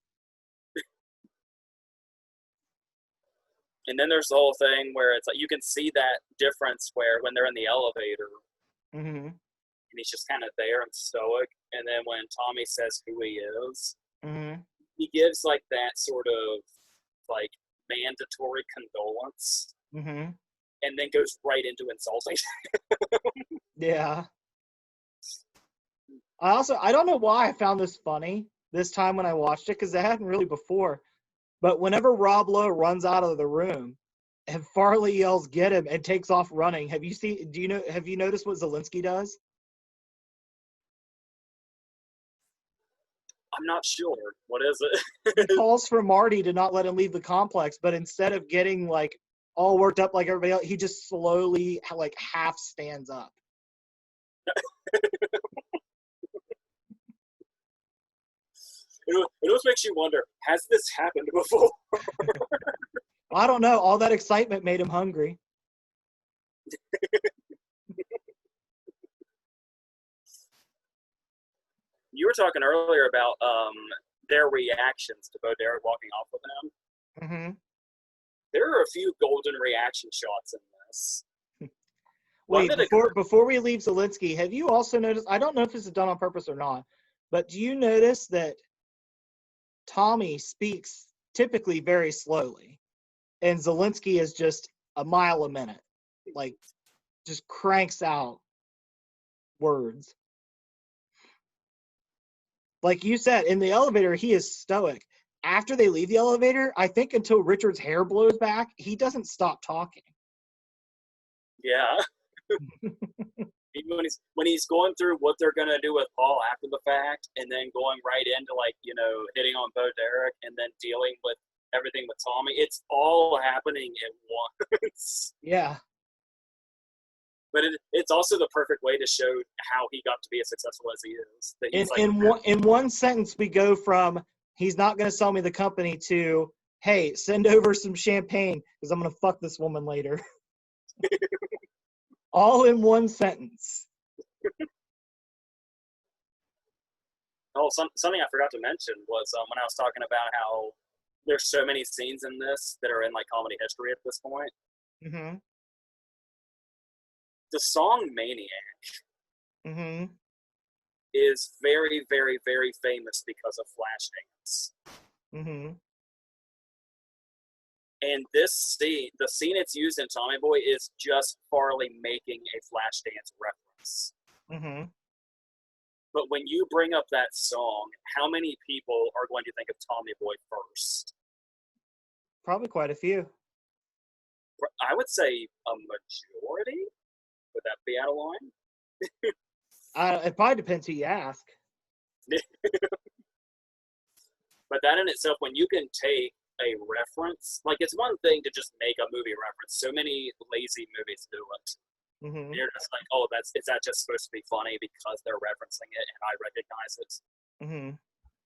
And then there's the whole thing where it's like you can see that difference where when they're in the elevator and he's just kind of there and stoic, and then when Tommy says who he is, he gives like that sort of like mandatory condolence and then goes right into insulting. Yeah. I don't know why I found this funny this time when I watched it, because I hadn't really before. But whenever Rob Lowe runs out of the room and Farley yells, "Get him," and takes off running, have you noticed what Zelensky does? I'm not sure. What is it? He calls for Marty to not let him leave the complex, but instead of getting like all worked up like everybody else, he just slowly like half stands up. It always makes you wonder, has this happened before? I don't know. All that excitement made him hungry. You were talking earlier about their reactions to Bo Derek walking off with him. There are a few golden reaction shots in this. Wait, before we leave Zelensky, have you also noticed, I don't know if this is done on purpose or not, but do you notice that Tommy speaks typically very slowly, and Zelensky is just a mile a minute, like just cranks out words? Like you said, in the elevator, he is stoic. After they leave the elevator, I think until Richard's hair blows back, he doesn't stop talking. Yeah. Even when he's going through what they're gonna do with Paul after the fact, and then going right into like hitting on Bo Derek, and then dealing with everything with Tommy, it's all happening at once. Yeah. But it's also the perfect way to show how he got to be as successful as he is. That he's in one sentence, we go from he's not going to sell me the company to, hey, send over some champagne because I'm going to fuck this woman later. All in one sentence. Oh, something I forgot to mention was when I was talking about how there's so many scenes in this that are in like comedy history at this point. Mm-hmm. The song Maniac Mm-hmm. is very, very, very famous because of Flashdance. Mm-hmm. And this scene, the scene it's used in Tommy Boy, is just Farley making a Flashdance reference. Mm-hmm. But when you bring up that song, how many people are going to think of Tommy Boy first? Probably quite a few. I would say a majority. Would that be out of line? It probably depends who you ask. But that in itself, when you can take a reference, like it's one thing to just make a movie reference. So many lazy movies do it. Mm-hmm. You're just like, oh, is that just supposed to be funny because they're referencing it and I recognize it? Mm-hmm.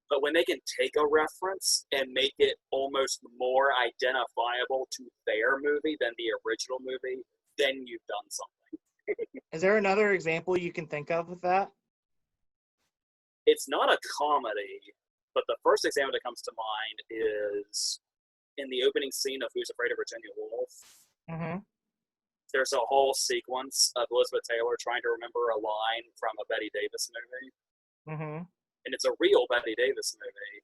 But when they can take a reference and make it almost more identifiable to their movie than the original movie, then you've done something. Is there another example you can think of with that? It's not a comedy, but the first example that comes to mind is in the opening scene of Who's Afraid of Virginia Woolf. Mm-hmm. There's a whole sequence of Elizabeth Taylor trying to remember a line from a Betty Davis movie. Mm-hmm. And it's a real Betty Davis movie.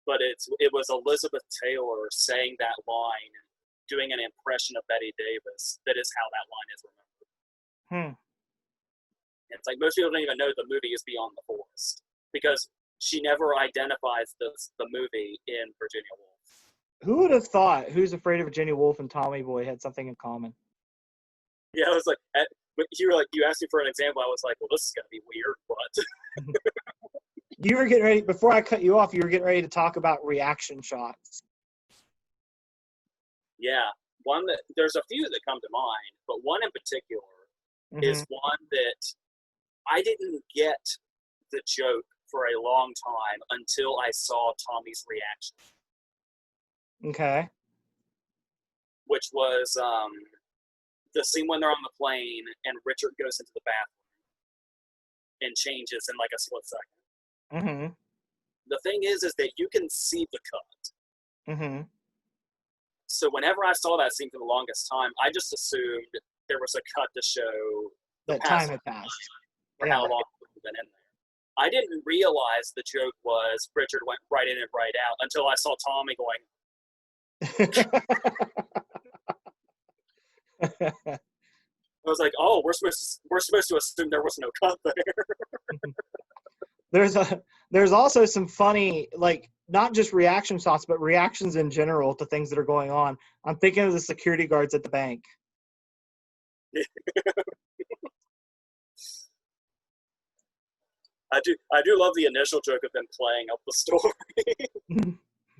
But it was Elizabeth Taylor saying that line, doing an impression of Betty Davis. That is how that line is remembered. It's like most people don't even know the movie is Beyond the Forest because she never identifies the movie in Virginia Woolf. Who would have thought Who's Afraid of Virginia Woolf and Tommy Boy had something in common? Yeah, I was like, you asked me for an example. I was like, well, this is gonna be weird, but You were getting ready, before I cut you off, you were getting ready to talk about reaction shots. yeah, there's a few that come to mind, but one in particular is one that I didn't get the joke for a long time until I saw Tommy's reaction. Okay. Which was the scene when they're on the plane and Richard goes into the bathroom and changes in like a split second. Mm-hmm. The thing is that you can see the cut. Mm-hmm. So whenever I saw that scene for the longest time, I just assumed there was a cut to show that time had passed. For how long we've been in there. I didn't realize the joke was Richard went right in and right out until I saw Tommy going. I was like, oh, we're supposed to assume there was no cut there. There's also some funny, like, not just reaction shots, but reactions in general to things that are going on. I'm thinking of the security guards at the bank. I do love the initial joke of them playing up the story.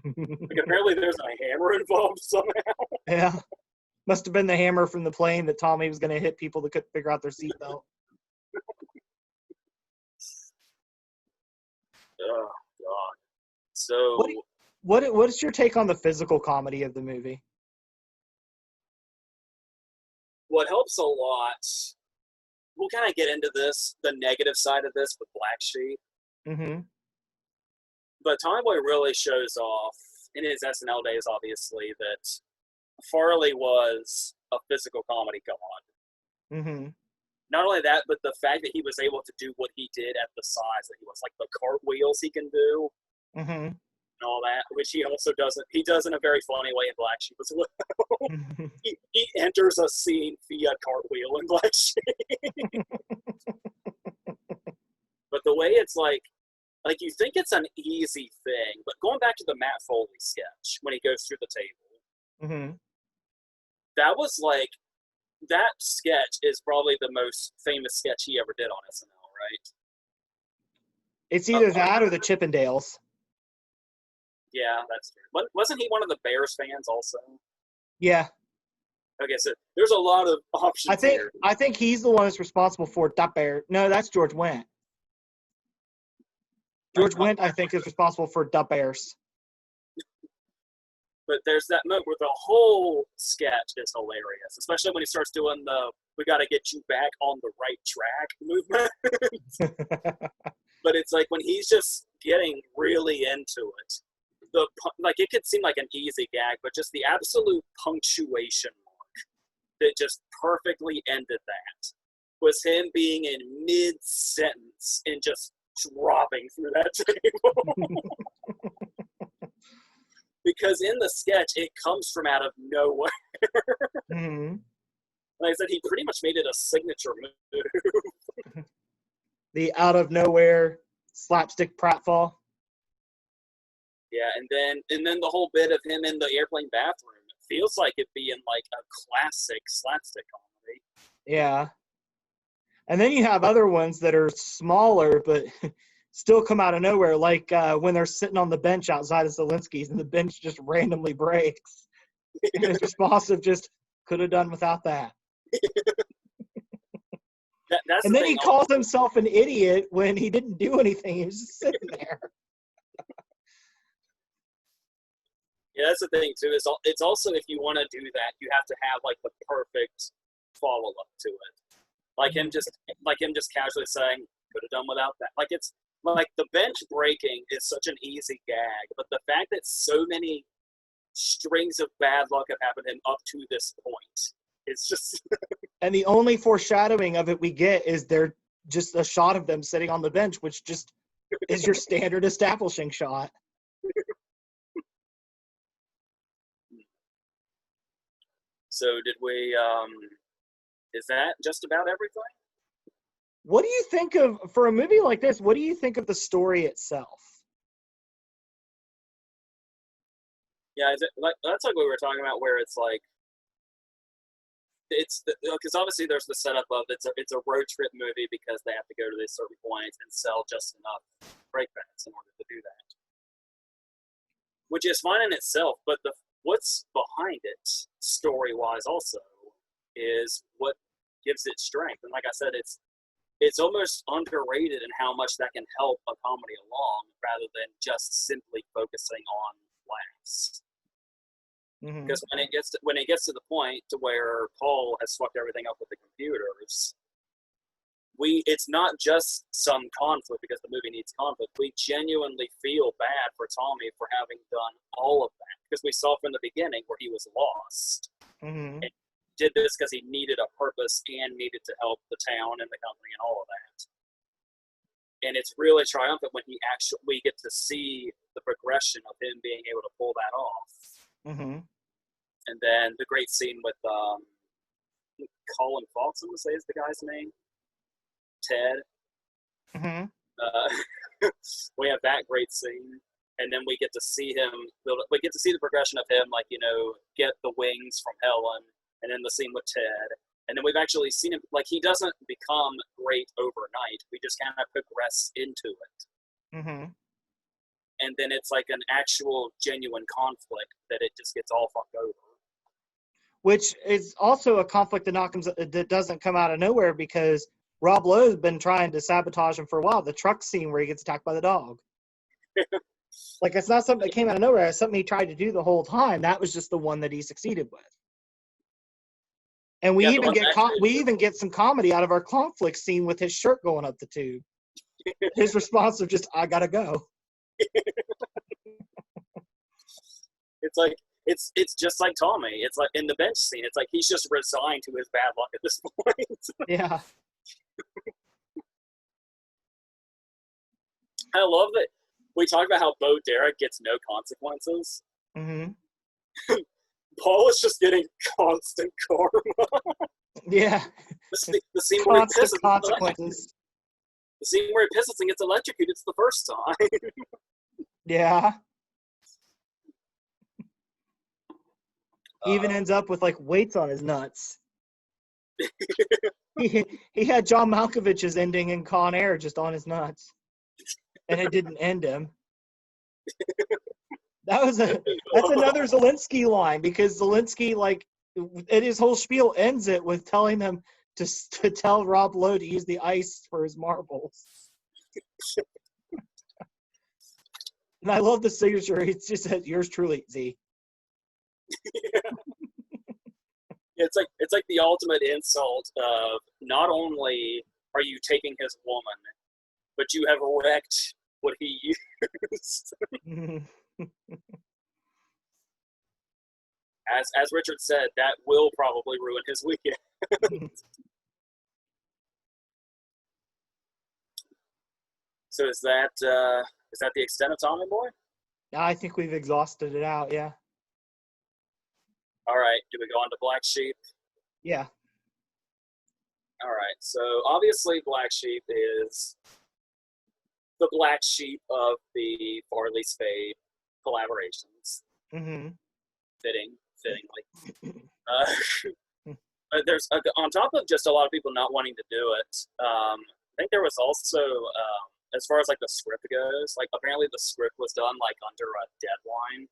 Like apparently there's a hammer involved somehow. Yeah. Must have been the hammer from the plane that Tommy was going to hit people that couldn't figure out their seatbelt. Oh, God. So what is your take on the physical comedy of the movie? What helps a lot, we'll kind of get into this, the negative side of this with Black Sheep. Mm-hmm. But Tommy Boy really shows off, in his SNL days, obviously, that Farley was a physical comedy god. Mm-hmm. Not only that, but the fact that he was able to do what he did at the size that he was, like the cartwheels he can do, mm-hmm. and all that, which he also doesn't. He does in a very funny way in Black Sheep as well. he enters a scene via cartwheel in Black Sheep. But the way it's like you think it's an easy thing, but going back to the Matt Foley sketch when he goes through the table, mm-hmm. that was like, that sketch is probably the most famous sketch he ever did on SNL, right? It's either that or the Chippendales. Yeah, that's true. Wasn't he one of the Bears fans also? Yeah. Okay, so there's a lot of options here. I think he's the one that's responsible for Da Bear. No, that's George Wendt. George Wendt, I think, is responsible for Da Bears. But there's that moment where the whole sketch is hilarious, especially when he starts doing the "we got to get you back on the right track" movement. But it's like when he's just getting really into it, like it could seem like an easy gag, but just the absolute punctuation mark that just perfectly ended that was him being in mid-sentence and just dropping through that table. Because in the sketch, it comes from out of nowhere. Mm-hmm. Like I said, he pretty much made it a signature move. The out of nowhere slapstick pratfall. Yeah, and then the whole bit of him in the airplane bathroom, it feels like it being like a classic slapstick comedy. Yeah. And then you have other ones that are smaller, but still come out of nowhere, like when they're sitting on the bench outside of Zelensky's and the bench just randomly breaks. And his response of just, could have done without that. That's And the then thing. he calls himself an idiot when he didn't do anything. He was just sitting there. Yeah, that's the thing too. It's also, if you want to do that, you have to have like the perfect follow up to it. Like him just casually saying, could have done without that. Like it's like the bench breaking is such an easy gag, but the fact that so many strings of bad luck have happened to him up to this point, it's just. And the only foreshadowing of it we get is they're just a shot of them sitting on the bench, which just is your standard establishing shot. So did we? Is that just about everything? What do you think of, for a movie like this, what do you think of the story itself? Yeah, that's like what we were talking about, where it's like, it's because obviously there's the setup of it's a road trip movie because they have to go to these certain points and sell just enough breakbacks in order to do that, which is fine in itself. But what's behind it, story wise, also is what gives it strength. And like I said, it's almost underrated in how much that can help a comedy along, rather than just simply focusing on laughs. Because when it gets to the point to where Paul has fucked everything up with the computers, it's not just some conflict because the movie needs conflict. We genuinely feel bad for Tommy for having done all of that, because we saw from the beginning where he was lost. Mm-hmm. And did this because he needed a purpose and needed to help the town and the company and all of that. And it's really triumphant when we get to see the progression of him being able to pull that off. Mm-hmm. And then the great scene with Colin Fox, I'm going to say is the guy's name. Ted. Mm-hmm. We have that great scene. And then we get to see we get to see the progression of him, like, get the wings from Helen, and then the scene with Ted. And then we've actually seen him, like, he doesn't become great overnight. We just kind of progress into it. Mm-hmm. And then it's like an actual genuine conflict that it just gets all fucked over. Which is also a conflict that doesn't come out of nowhere, because Rob Lowe's been trying to sabotage him for a while. The truck scene where he gets attacked by the dog. Like, it's not something that came out of nowhere. It's something he tried to do the whole time. That was just the one that he succeeded with. And we even get some comedy out of our conflict scene with his shirt going up the tube. His response of just, I gotta go. It's like, it's just like Tommy. It's like in the bench scene. It's like he's just resigned to his bad luck at this point. Yeah. I love that we talk about how Bo Derek gets no consequences. Mm-hmm. Paul is just getting constant karma. Yeah. The scene where he pisses. Consequences. The scene where he pisses and gets electrocuted. It's the first time. Yeah. He even ends up with, like, weights on his nuts. He had John Malkovich's ending in Con Air just on his nuts. And it didn't end him. That's another Zelensky line, because Zelensky, like, his whole spiel ends it with telling him to tell Rob Lowe to use the ice for his marbles. And I love the signature. It's just says, yours truly, Z. Yeah. It's like the ultimate insult of, not only are you taking his woman, but you have wrecked what he used. As Richard said, that will probably ruin his weekend. So is that the extent of Tommy Boy? I think we've exhausted it out. Yeah. All right. Do we go on to Black Sheep? Yeah. All right. So obviously, Black Sheep is the black sheep of the Farley Spade collaborations. Mm-hmm. Fittingly. There's on top of just a lot of people not wanting to do it. I think there was also, as far as like the script goes, like apparently the script was done like under a deadline.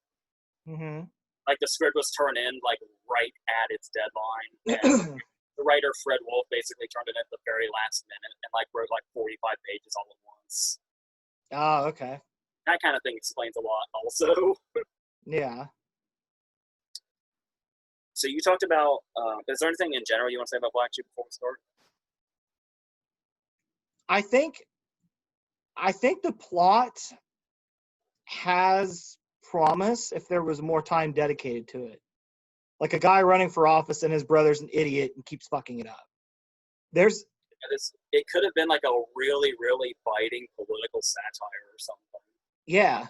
Mm-hmm. Like the script was turned in like right at its deadline, and the writer Fred Wolf basically turned it at the very last minute and like wrote like 45 pages all at once. Oh, okay. That kind of thing explains a lot, also. Yeah. So you talked about. Is there anything in general you want to say about Black Sheep before we start? I think the plot has promise if there was more time dedicated to it. Like a guy running for office and his brother's an idiot and keeps fucking it up. It could have been like a really, really biting political satire or something. Yeah.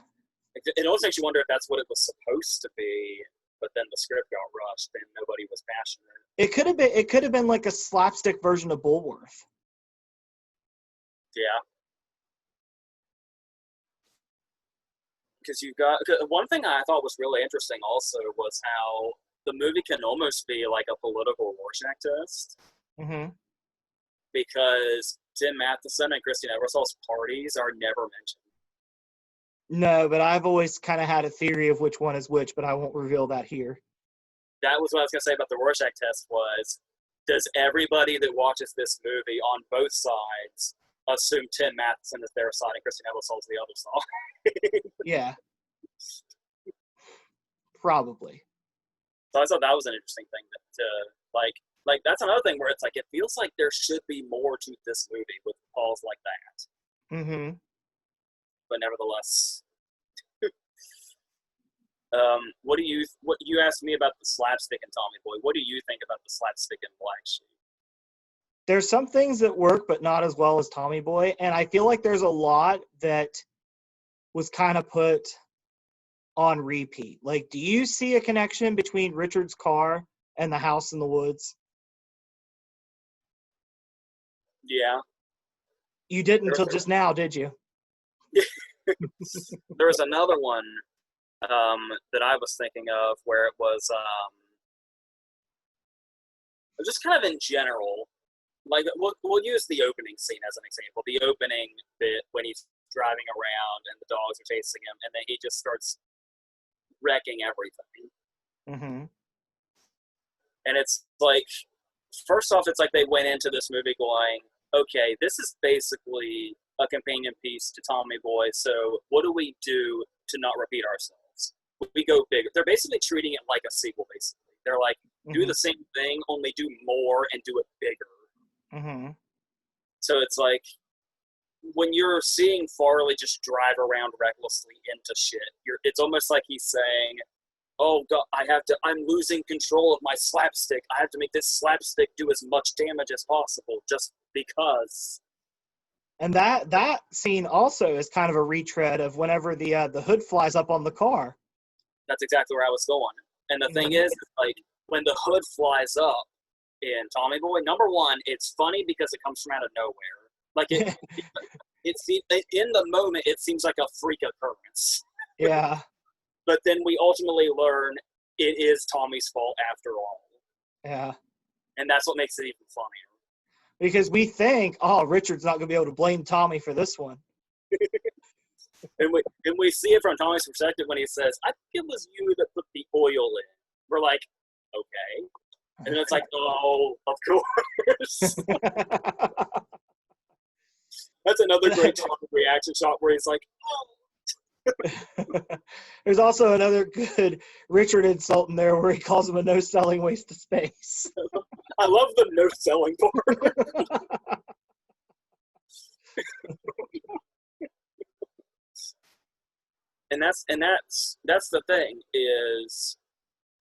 It almost makes you wonder if that's what it was supposed to be, but then the script got rushed and nobody was passionate. It could have been like a slapstick version of Bulworth. Yeah. Because one thing I thought was really interesting also was how the movie can almost be like a political Rorschach test. Mm-hmm. Because Tim Matheson and Christine Ebersol's parties are never mentioned. No, but I've always kind of had a theory of which one is which, but I won't reveal that here. That was what I was going to say about the Rorschach test was, does everybody that watches this movie on both sides assume Tim Matheson is their side and Christine Ebersol is the other side? Yeah. Probably. So I thought that was an interesting thing to like that's another thing where it's like it feels like there should be more to this movie with calls like that. Mm-hmm. But nevertheless, what you asked me about the slapstick in Tommy Boy? What do you think about the slapstick in Black Sheep? There's some things that work, but not as well as Tommy Boy, and I feel like there's a lot that was kind of put on repeat. Like, do you see a connection between Richard's car and the house in the woods? Yeah. You didn't until just now, did you? There was another one that I was thinking of where it was just kind of in general. Like we'll use the opening scene as an example. The opening bit when he's driving around and the dogs are chasing him, and then he just starts wrecking everything. Mm-hmm. And it's like, first off, it's like they went into this movie going, okay, this is basically a companion piece to Tommy Boy, so what do we do to not repeat ourselves? We go bigger. They're basically treating it like a sequel, basically. They're like, do the same thing, only do more and do it bigger. Mm-hmm. So it's like, when you're seeing Farley just drive around recklessly into shit, it's almost like he's saying, oh God, I'm losing control of my slapstick. I have to make this slapstick do as much damage as possible just because. And that scene also is kind of a retread of whenever the hood flies up on the car. That's exactly where I was going. And the thing is, like, when the hood flies up in Tommy Boy, number one, it's funny because it comes from out of nowhere. Like, it's in the moment, it seems like a freak occurrence. Yeah. But then we ultimately learn it is Tommy's fault after all. Yeah. And that's what makes it even funnier. Because we think, oh, Richard's not going to be able to blame Tommy for this one. and we see it from Tommy's perspective when he says, I think it was you that put the oil in. We're like, okay. And then it's like, oh, of course. That's another great Tommy reaction shot where he's like, oh. There's also another good Richard insult in there where he calls him a no-selling waste of space. I love the no-selling part. and that's the thing is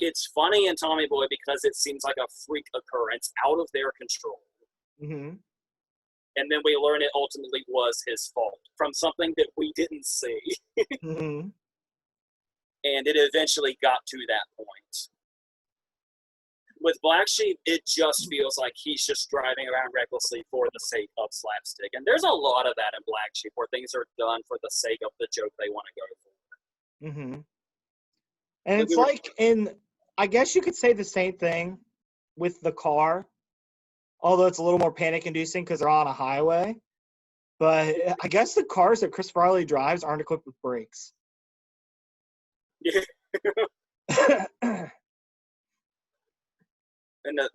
it's funny in Tommy Boy because it seems like a freak occurrence out of their control. Mm-hmm. And then we learn it ultimately was his fault from something that we didn't see. Mm-hmm. And it eventually got to that point. With Black Sheep, it just feels like he's just driving around recklessly for the sake of slapstick. And there's a lot of that in Black Sheep where things are done for the sake of the joke they want to go for. Mm-hmm. And it's like I guess you could say the same thing with the car, although it's a little more panic-inducing because they're on a highway. But I guess the cars that Chris Farley drives aren't equipped with brakes. Yeah.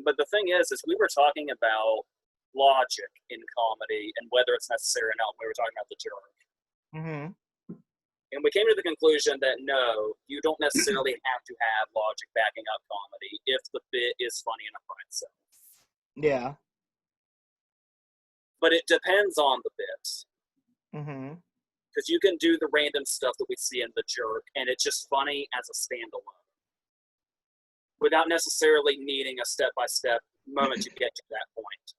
But the thing is we were talking about logic in comedy and whether it's necessary or not. We were talking about the jerk. Mm-hmm. And we came to the conclusion that no, you don't necessarily have to have logic backing up comedy if the bit is funny enough by itself. Yeah. But it depends on the bit. Mm-hmm. Because you can do the random stuff that we see in The Jerk, and it's just funny as a standalone. Without necessarily needing a step-by-step moment to get to that point.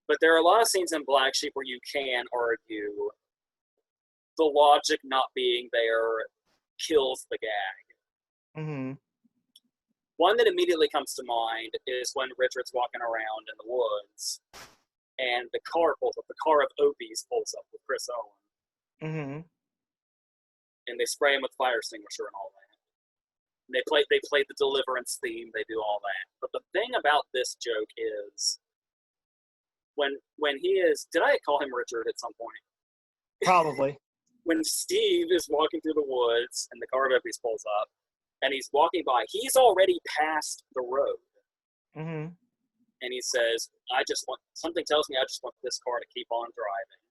But there are a lot of scenes in Black Sheep where you can argue the logic not being there kills the gag. Mm-hmm. One that immediately comes to mind is when Richard's walking around in the woods and the car pulls up. The car of Opie's pulls up with Chris Owen. Mm-hmm. And they spray him with fire extinguisher and all that. And they play the Deliverance theme. They do all that. But the thing about this joke is when he is, did I call him Richard at some point? Probably. When Steve is walking through the woods and the car of Opie's pulls up and he's walking by, he's already past the road. Mm-hmm. And he says, something tells me I just want this car to keep on driving.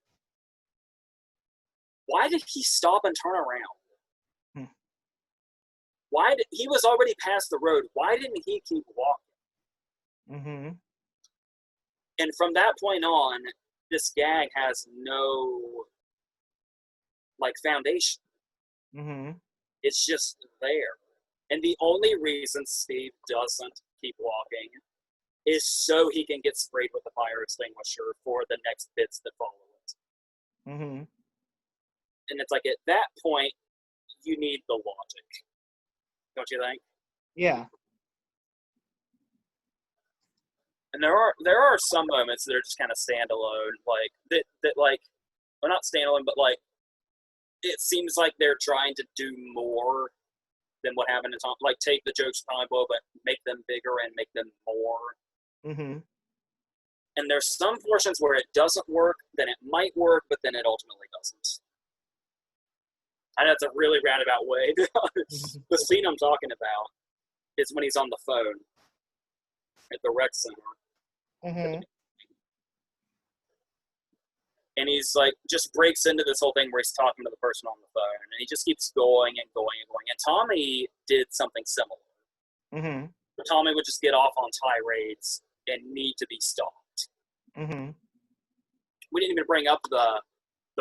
Why did he stop and turn around? He was already past the road. Why didn't he keep walking? Mm-hmm. And from that point on, this gag has no foundation. Mm-hmm. It's just there. And the only reason Steve doesn't keep walking is so he can get sprayed with a fire extinguisher for the next bits that follow it. Mm-hmm. And it's like at that point, you need the logic. Don't you think? Yeah. And there are some moments that are just kind of standalone, well, not standalone, but it seems like they're trying to do more than what happened in Tom. Like take the jokes from Tommy Boy, but make them bigger and make them more. Mm-hmm. And there's some portions where it doesn't work, then it might work, but then it ultimately doesn't. I know it's a really roundabout way. The scene I'm talking about is when he's on the phone at the rec center. Mm-hmm. And he's just breaks into this whole thing where he's talking to the person on the phone. And he just keeps going and going and going. And Tommy did something similar. Mm-hmm. Tommy would just get off on tirades and need to be stopped. Mm-hmm. We didn't even bring up the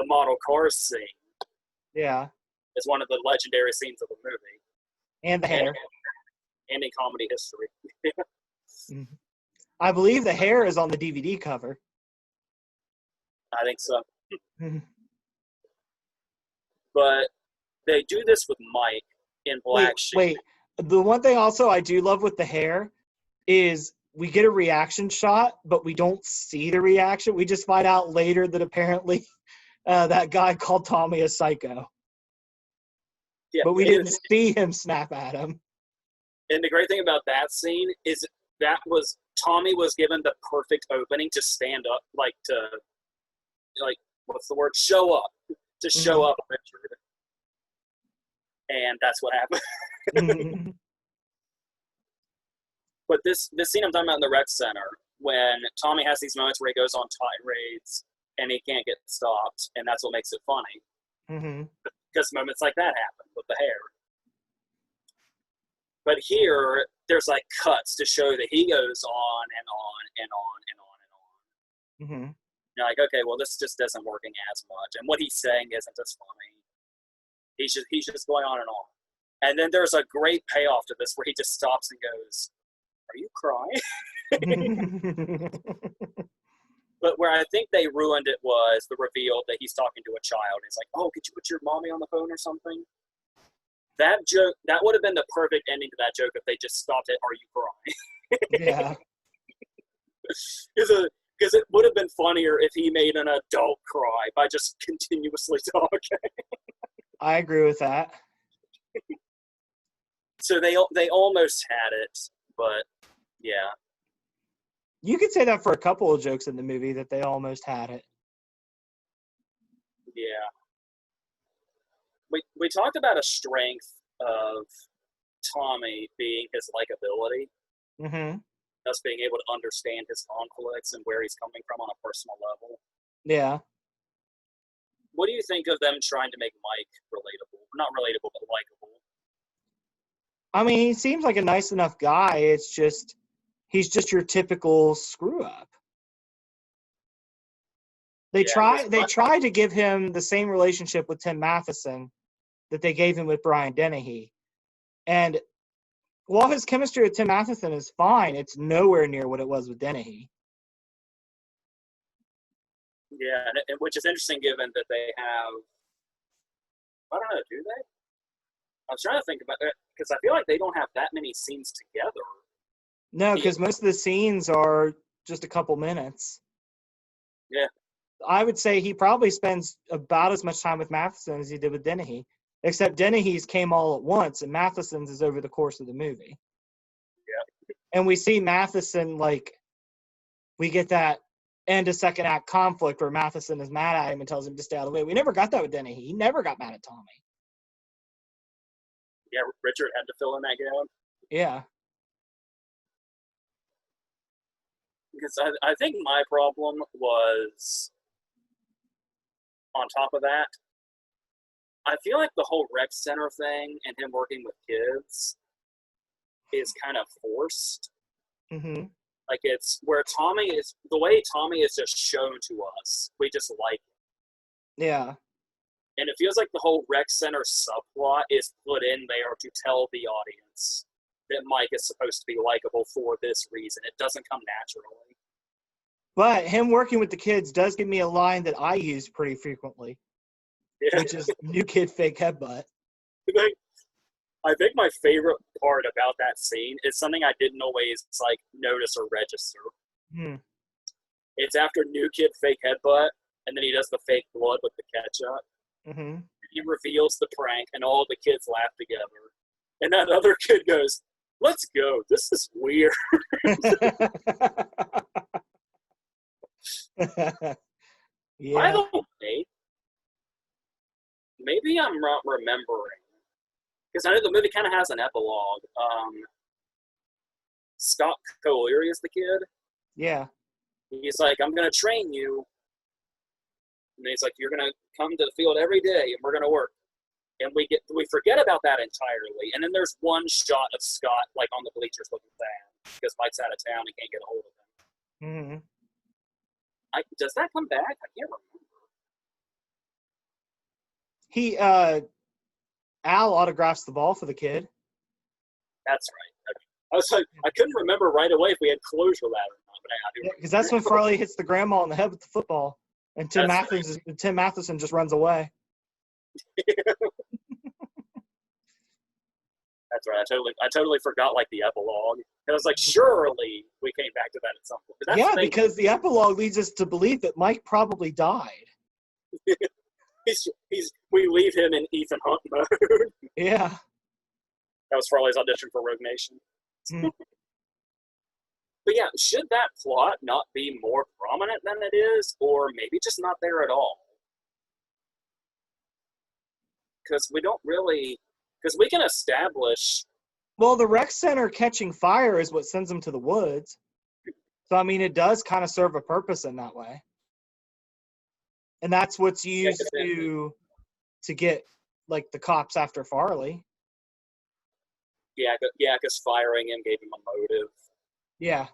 model cars scene. Yeah. It's one of the legendary scenes of the movie. And the hair. And in comedy history. Mm-hmm. I believe the hair is on the DVD cover. I think so. Mm-hmm. But they do this with Mike in Black Sheep. Wait. The one thing also I do love with the hair is we get a reaction shot, but we don't see the reaction. We just find out later that apparently that guy called Tommy a psycho. Yeah, but we didn't see him snap at him. And the great thing about that scene is Tommy was given the perfect opening to stand up, what's the word? Show up. To show up Richard. And that's what happened. But this scene I'm talking about in the rec center, when Tommy has these moments where he goes on tirades and he can't get stopped, and that's what makes it funny. Mm-hmm. Because moments like that happen with the hair. But here, there's cuts to show that he goes on and on and on and on and on. Mm-hmm. You're like, okay, well, this just isn't working as much, and what he's saying isn't as funny. He's just going on and on. And then there's a great payoff to this where he just stops and goes, "Are you crying?" But where I think they ruined it was the reveal that he's talking to a child. He's like, "Oh, could you put your mommy on the phone or something?" That joke, that would have been the perfect ending to that joke if they just stopped at, "Are you crying?" Yeah. Because it would have been funnier if he made an adult cry by just continuously talking. I agree with that. So they almost had it, but yeah. You could say that for a couple of jokes in the movie that they almost had it. Yeah. We talked about a strength of Tommy being his likability, Mm-hmm. us being able to understand his conflicts and where he's coming from on a personal level. Yeah. What do you think of them trying to make Mike relatable? Not relatable, but likable. I mean, he seems like a nice enough guy. It's just he's just your typical screw up. They try to give him the same relationship with Tim Matheson that they gave him with Brian Dennehy. And while his chemistry with Tim Matheson is fine, it's nowhere near what it was with Dennehy. Yeah, and which is interesting given that they have, I don't know, do they? I was trying to think about that because I feel like they don't have that many scenes together. No, because most of the scenes are just a couple minutes. Yeah. I would say he probably spends about as much time with Matheson as he did with Dennehy, except Dennehy's came all at once and Matheson's is over the course of the movie. Yeah. And we see Matheson, like, we get that end of second act conflict where Matheson is mad at him and tells him to stay out of the way. We never got that with Dennehy. He never got mad at Tommy. Yeah, Richard had to fill in that gap. Yeah. Because I think my problem was, on top of that, I feel like the whole rec center thing and him working with kids is kind of forced. Mm-hmm. Like it's where Tommy is, the way Tommy is just shown to us, we just like it. Yeah. And it feels like the whole rec center subplot is put in there to tell the audience that Mike is supposed to be likable for this reason. It doesn't come naturally. But him working with the kids does give me a line that I use pretty frequently, which is new kid fake headbutt. I think my favorite part about that scene is something I didn't always like notice or register. It's after new kid fake headbutt, and then he does the fake blood with the ketchup. Mm-hmm. He reveals the prank, and all the kids laugh together. And that other kid goes, "Let's go. This is weird." Yeah. I don't know. Maybe I'm not remembering. Because I know the movie kind of has an epilogue. Scott O'Leary is the kid. Yeah. He's like, "I'm going to train you." And he's like, "You're going to come to the field every day, and we're going to work." And we forget about that entirely. And then there's one shot of Scott like on the bleachers looking sad because Mike's out of town and can't get a hold of him. Mm-hmm. Does that come back? I can't He remember. Al autographs the ball for the kid. That's right. I was like, I couldn't remember right away if we had closure that or not, but I do. Because that's when Farley hits the grandma in the head with the football, and Tim Matheson just runs away. That's right. I totally forgot like the epilogue. And I was like, surely we came back to that at some point. Yeah, because the epilogue leads us to believe that Mike probably died. We leave him in Ethan Hunt mode. Yeah. That was Farley's audition for Rogue Nation. But yeah, should that plot not be more prominent than it is, or maybe just not there at all? Because we don't really, because we can establish. Well, the rec center catching fire is what sends them to the woods. So, I mean, it does kind of serve a purpose in that way. And that's what's used to get, like, the cops after Farley. Yeah, because firing him gave him a motive. Yeah.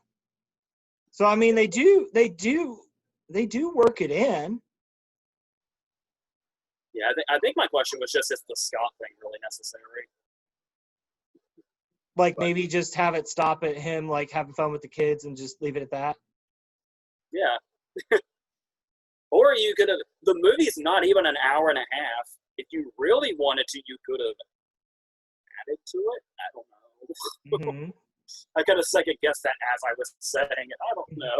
So, I mean, they do work it in. Yeah, I think my question was just, is the Scott thing really necessary? Like But maybe just have it stop at him like having fun with the kids and just leave it at that. yeah. Or you could have, the movie's not even an hour and a half. If you really wanted to, you could have added to it. I don't know. Mm-hmm. I could have second guessed that as I was saying it. I don't know.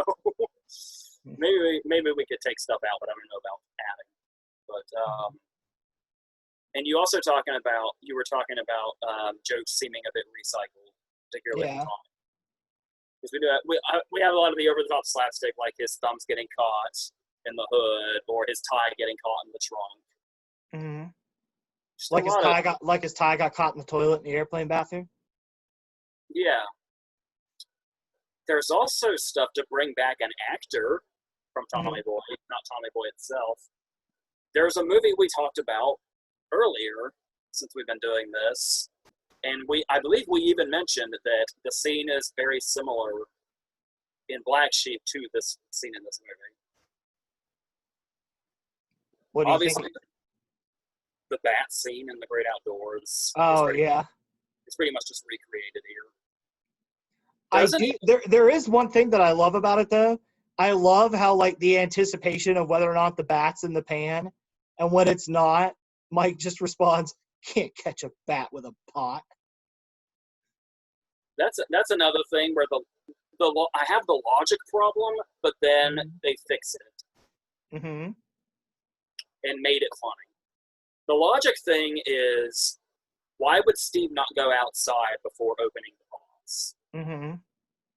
maybe we could take stuff out, but I don't know about adding. But and you also you were talking about jokes seeming a bit recycled, particularly in Yeah. Tom. Because we have a lot of the over the top slapstick, like his thumbs getting caught in the hood or his tie getting caught in the trunk. Mm-hmm. Just Like a lot of his tie got caught in the toilet in the airplane bathroom. yeah. There's also stuff to bring back an actor from Tommy Boy, not Tommy Boy itself. There's a movie we talked about earlier since we've been doing this, and I believe we even mentioned that the scene is very similar in Black Sheep to this scene in this movie. What do you Obviously, think? the bat scene in The Great Outdoors Oh yeah. it's pretty much just recreated here. I Doesn't do. even, There is one thing that I love about it though. I love how like the anticipation of whether or not the bat's in the pan, and when it's not, Mike just responds, "Can't catch a bat with a pot." that's another thing where I have the logic problem, but then they fix it Mm-hmm. and made it funny. The logic thing is, why would Steve not go outside before opening the box? Mm-hmm.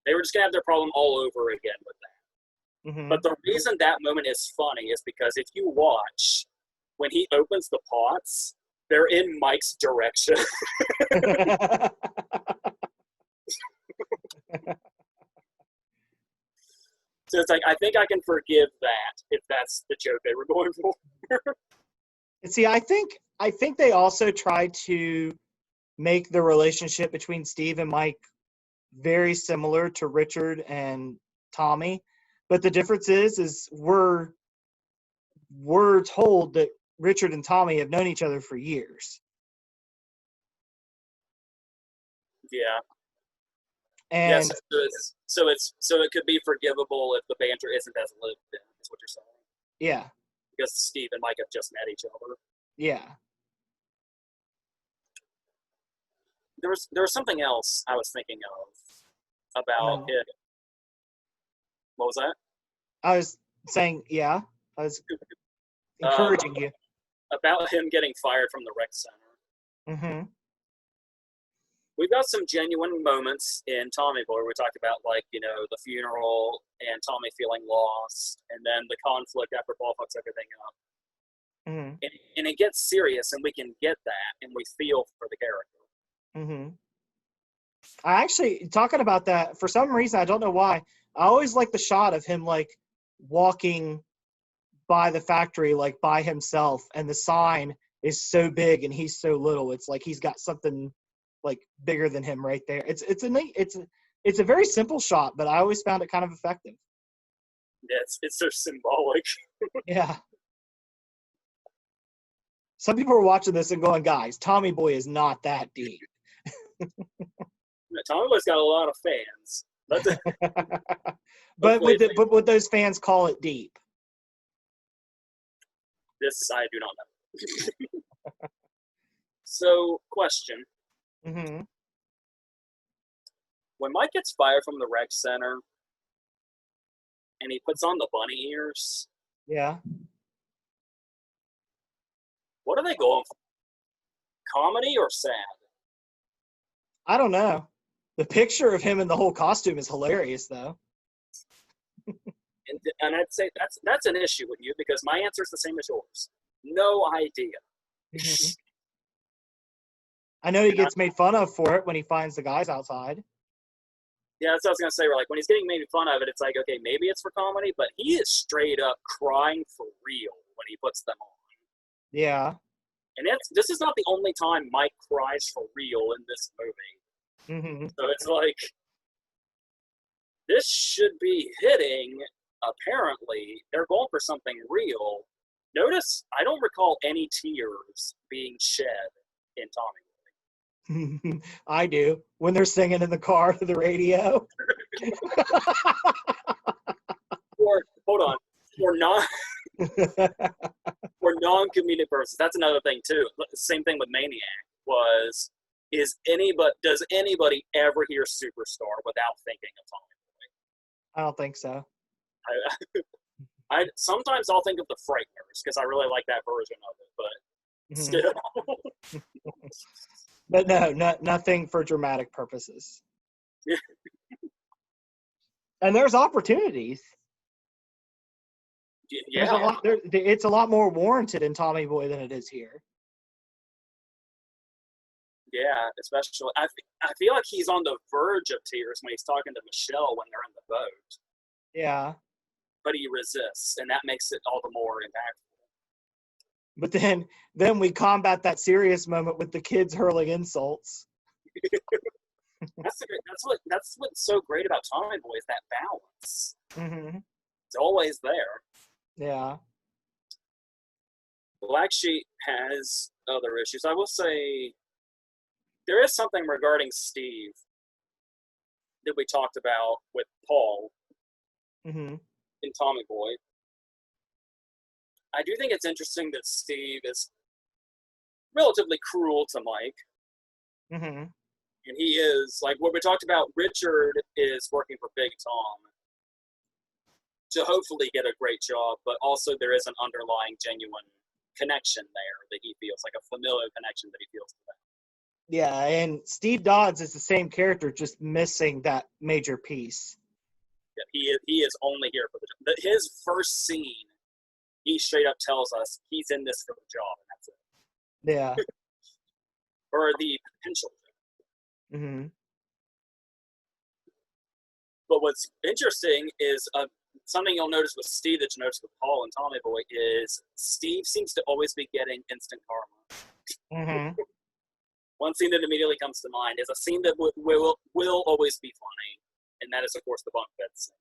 They were just gonna have their problem all over again with that. Mm-hmm. But the reason that moment is funny is because if you watch when he opens the pots, they're in Mike's direction. So it's like, I think I can forgive that if that's the joke they were going for. See, I think they also tried to make the relationship between Steve and Mike very similar to Richard and Tommy, but the difference is we're told that Richard and Tommy have known each other for years. Yeah. And yes, so it could be forgivable if the banter isn't as lived in, is what you're saying. yeah. Because Steve and Mike have just met each other. Yeah. There was something else I was thinking of about it. What was that? I was saying, yeah. I was encouraging you. About him getting fired from the rec center. Mm-hmm. We've got some genuine moments in Tommy Boy where we talked about, like, the funeral and Tommy feeling lost, and then the conflict after Paul fucks everything up. Mm-hmm. And it gets serious, and we can get that, and we feel for the character. Mm-hmm. I actually, talking about that, for some reason, I don't know why, I always like the shot of him, like, walking by the factory, like, by himself, and the sign is so big and he's so little. It's like he's got something, like, bigger than him right there. It's a very simple shot, but I always found it kind of effective. Yeah, it's so symbolic. Yeah. Some people are watching this and going, guys, Tommy Boy is not that deep. Tommy Boy's got a lot of fans. But would those fans call it deep? This I do not know. So, question. Mm-hmm. When Mike gets fired from the rec center and he puts on the bunny ears, Yeah. what are they going for? Comedy or sad? I don't know. The picture of him in the whole costume is hilarious, though. And I'd say that's an issue with you because my answer is the same as yours. No idea. Mm-hmm. I know he gets made fun of for it when he finds the guys outside. Yeah, that's what I was going to say. Like, when he's getting made fun of it, it's like, okay, maybe it's for comedy, but he is straight up crying for real when he puts them on. Yeah. And this is not the only time Mike cries for real in this movie. Mm-hmm. So it's like, this should be hitting, apparently. They're going for something real. Notice, I don't recall any tears being shed in Tommy. I do. When they're singing in the car to the radio. Or hold on, for non-comedic purposes, that's another thing too. Same thing with Maniac does anybody ever hear Superstar without thinking of Tommy I don't think so. Boy? I sometimes I'll think of the Frighteners because I really like that version of it, but still. But no, nothing for dramatic purposes. And there's opportunities. Yeah, it's a lot more warranted in Tommy Boy than it is here. yeah, especially I feel like he's on the verge of tears when he's talking to Michelle when they're in the boat. Yeah. But he resists, and that makes it all the more impactful. But then we combat that serious moment with the kids hurling insults. That's what's so great about Tommy Boy is that balance. Mm-hmm. It's always there. Yeah. Black Sheep has other issues. I will say there is something regarding Steve that we talked about with Paul Mm-hmm. in Tommy Boy. I do think it's interesting that Steve is relatively cruel to Mike. Mm-hmm. And he is, like what we talked about, Richard is working for Big Tom to hopefully get a great job, but also there is an underlying genuine connection there that he feels, like a familial connection that he feels to them. Yeah, and Steve Dodds is the same character, just missing that major piece. Yeah, he is only here for the job. His first scene, he straight up tells us he's in this for the job, and that's it. Yeah. Or the potential job. Mm-hmm. But what's interesting is something you'll notice with Steve that you notice with Paul and Tommy Boy is Steve seems to always be getting instant karma. Mm-hmm. One scene that immediately comes to mind is a scene that will always be funny, and that is, of course, the bunk bed scene.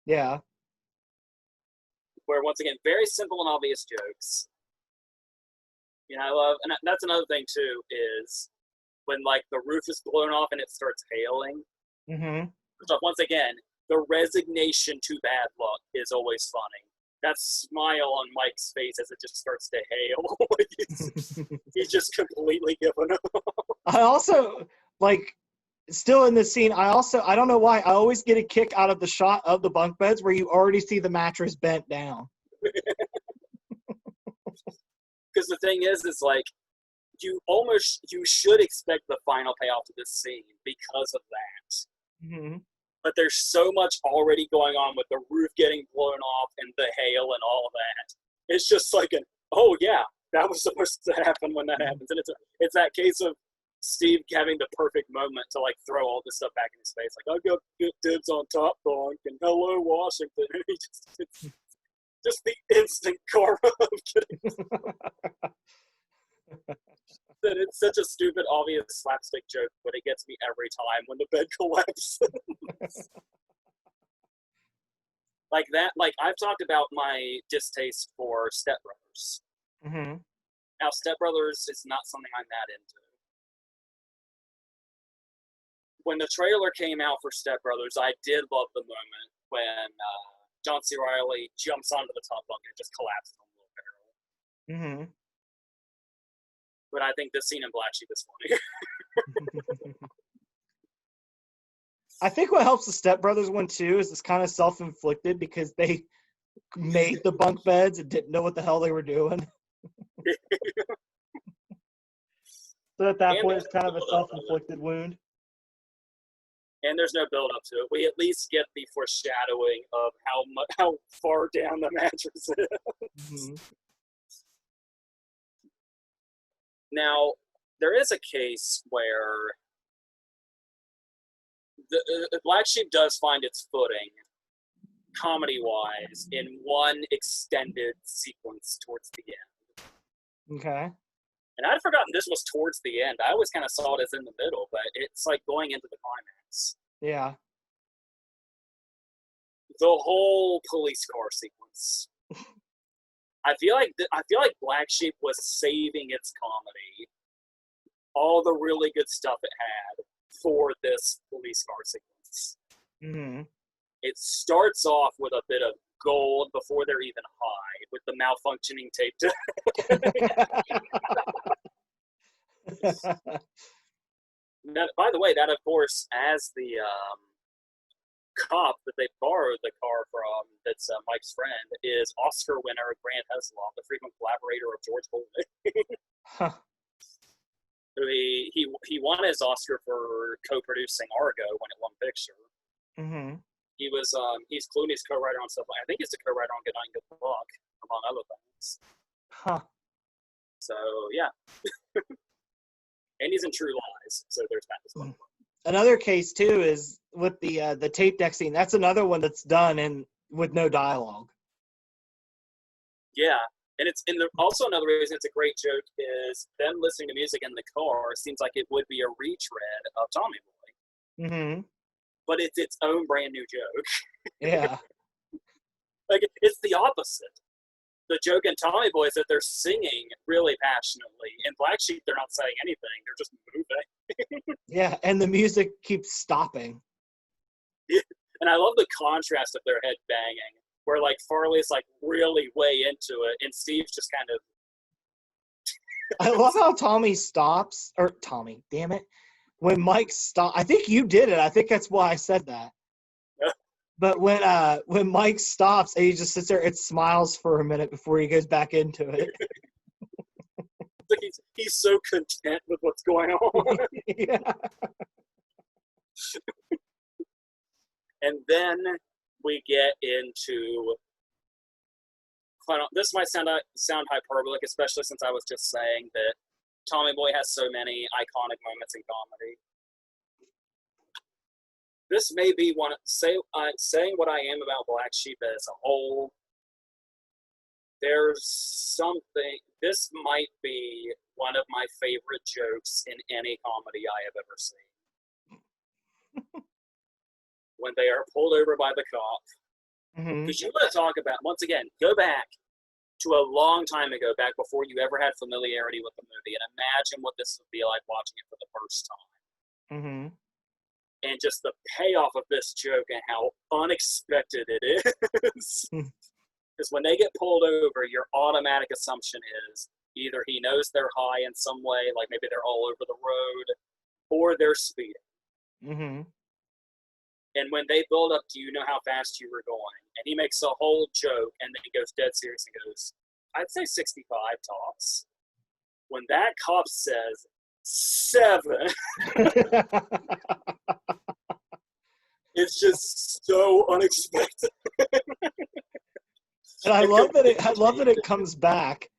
Yeah. Where, once again, very simple and obvious jokes. You know, I love, and that's another thing, too, is when, like, the roof is blown off and it starts hailing. Mm-hmm. So, once again, the resignation to bad luck is always funny. That smile on Mike's face as it just starts to hail. He's just completely given up. I also, like, still in this scene, I don't know why, I always get a kick out of the shot of the bunk beds where you already see the mattress bent down. Because the thing is like, you should expect the final payoff to this scene because of that. Mm-hmm. But there's so much already going on with the roof getting blown off and the hail and all of that. It's just like oh yeah, that was supposed to happen when that happens. And it's that case of Steve having the perfect moment to like throw all this stuff back in his face. Like, I got good dibs on Top Bunk and hello Washington. And it's just the instant karma of getting that it's such a stupid, obvious slapstick joke, but it gets me every time when the bed collapses. Like that, like I've talked about my distaste for Step Brothers. Mm-hmm. Now, Step Brothers is not something I'm that into. When the trailer came out for Step Brothers, I did love the moment when John C. Reilly jumps onto the top bunk and just collapses on the little barrel. Mm-hmm. But I think this scene in Black Sheep is funny. I think what helps the Step Brothers one too is it's kind of self-inflicted because they made the bunk beds and didn't know what the hell they were doing. So at that point, it's kind of a self-inflicted wound. And there's no build up to it. We at least get the foreshadowing of how far down the mattress is. Mm-hmm. Now, there is a case where the Black Sheep does find its footing, comedy-wise, in one extended sequence towards the end. Okay. And I'd forgotten this was towards the end. I always kind of saw it as in the middle, but it's like going into the climax. Yeah. The whole police car sequence. I feel like Black Sheep was saving its comedy all the really good stuff it had for this police car sequence. Mm-hmm. It starts off with a bit of gold before they're even high, with the malfunctioning tape. Now, by the way, that of course, as the cop that they borrowed the car from, that's Mike's friend, is Oscar winner Grant Heslop, the frequent collaborator of George Clooney. Huh. He won his Oscar for co-producing Argo when it won Picture. Mm-hmm. He's Clooney's co-writer on stuff. I think he's a co-writer on Good Night and Good Luck, among other things. Huh. So yeah, and he's in True Lies. So there's that as well. Another case too is with the tape deck scene. That's another one that's done and with no dialogue. Yeah, and also another reason it's a great joke is them listening to music in the car seems like it would be a retread of Tommy Boy. Mm-hmm. But it's its own brand new joke. Yeah. Like, it's the opposite. The joke in Tommy Boy is that they're singing really passionately. In Black Sheep, they're not saying anything. They're just moving. Yeah, and the music keeps stopping. Yeah. And I love the contrast of their head banging, where, like, Farley's, like, really way into it, and Steve's just kind of... I love how Tommy stops. Or Tommy, damn it. When Mike stops, I think you did it. I think that's why I said that. Yeah. But when Mike stops and he just sits there, it smiles for a minute before he goes back into it. Like he's so content with what's going on. Yeah. And then we get into... This might sound hyperbolic, especially since I was just saying that Tommy Boy has so many iconic moments in comedy. This may be saying what I am about Black Sheep as a whole. There's something. This might be one of my favorite jokes in any comedy I have ever seen. When they are pulled over by the cop. Because you want to talk about, once again, go back to a long time ago, back before you ever had familiarity with the movie, and imagine what this would be like watching it for the first time. Mm-hmm. And just the payoff of this joke and how unexpected it is. Because when they get pulled over, your automatic assumption is either he knows they're high in some way, like maybe they're all over the road, or they're speeding. Mm-hmm. And when they build up, do you know how fast you were going? And he makes a whole joke, and then he goes dead serious and goes, I'd say 65 tops. When that cop says 7, it's just so unexpected. And I love that it comes back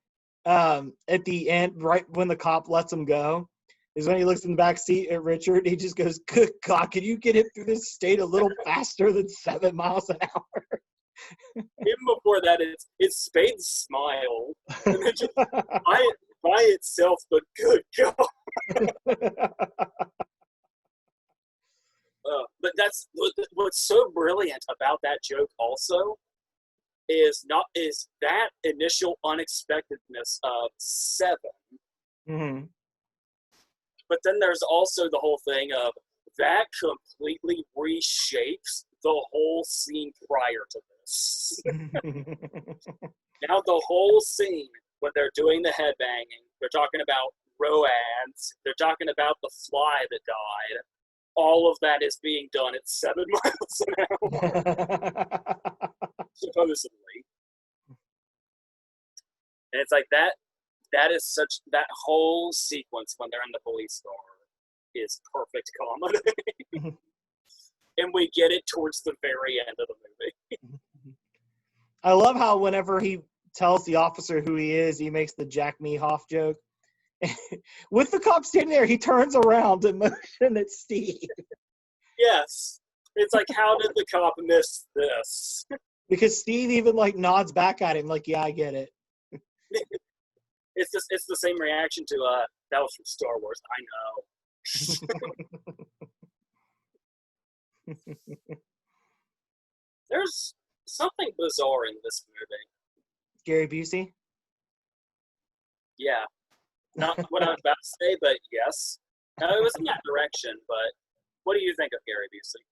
at the end, right when the cop lets him go. Is when he looks in the back seat at Richard, he just goes, "Good God, can you get him through this state a little faster than 7 miles an hour?" Even before that, it's Spade's smile, and then just by itself, the good God. But that's what's so brilliant about that joke. Also, is that initial unexpectedness of 7. Mm-hmm. But then there's also the whole thing of that completely reshapes the whole scene prior to this. Now the whole scene, when they're doing the headbanging, they're talking about Roads, they're talking about the fly that died. All of that is being done at 7 miles an hour, supposedly. And it's like that whole sequence when they're in the police car is perfect comedy. And we get it towards the very end of the movie. I love how whenever he tells the officer who he is, he makes the Jack Mehoff joke. With the cop standing there, he turns around and motion at Steve. Yes. It's like, how did the cop miss this? Because Steve even nods back at him like, yeah, I get it. It's the same reaction to that was from Star Wars. I know. There's something bizarre in this movie. Gary Busey? Yeah. Not what I was about to say, but yes. No, it was in that direction, but what do you think of Gary Busey?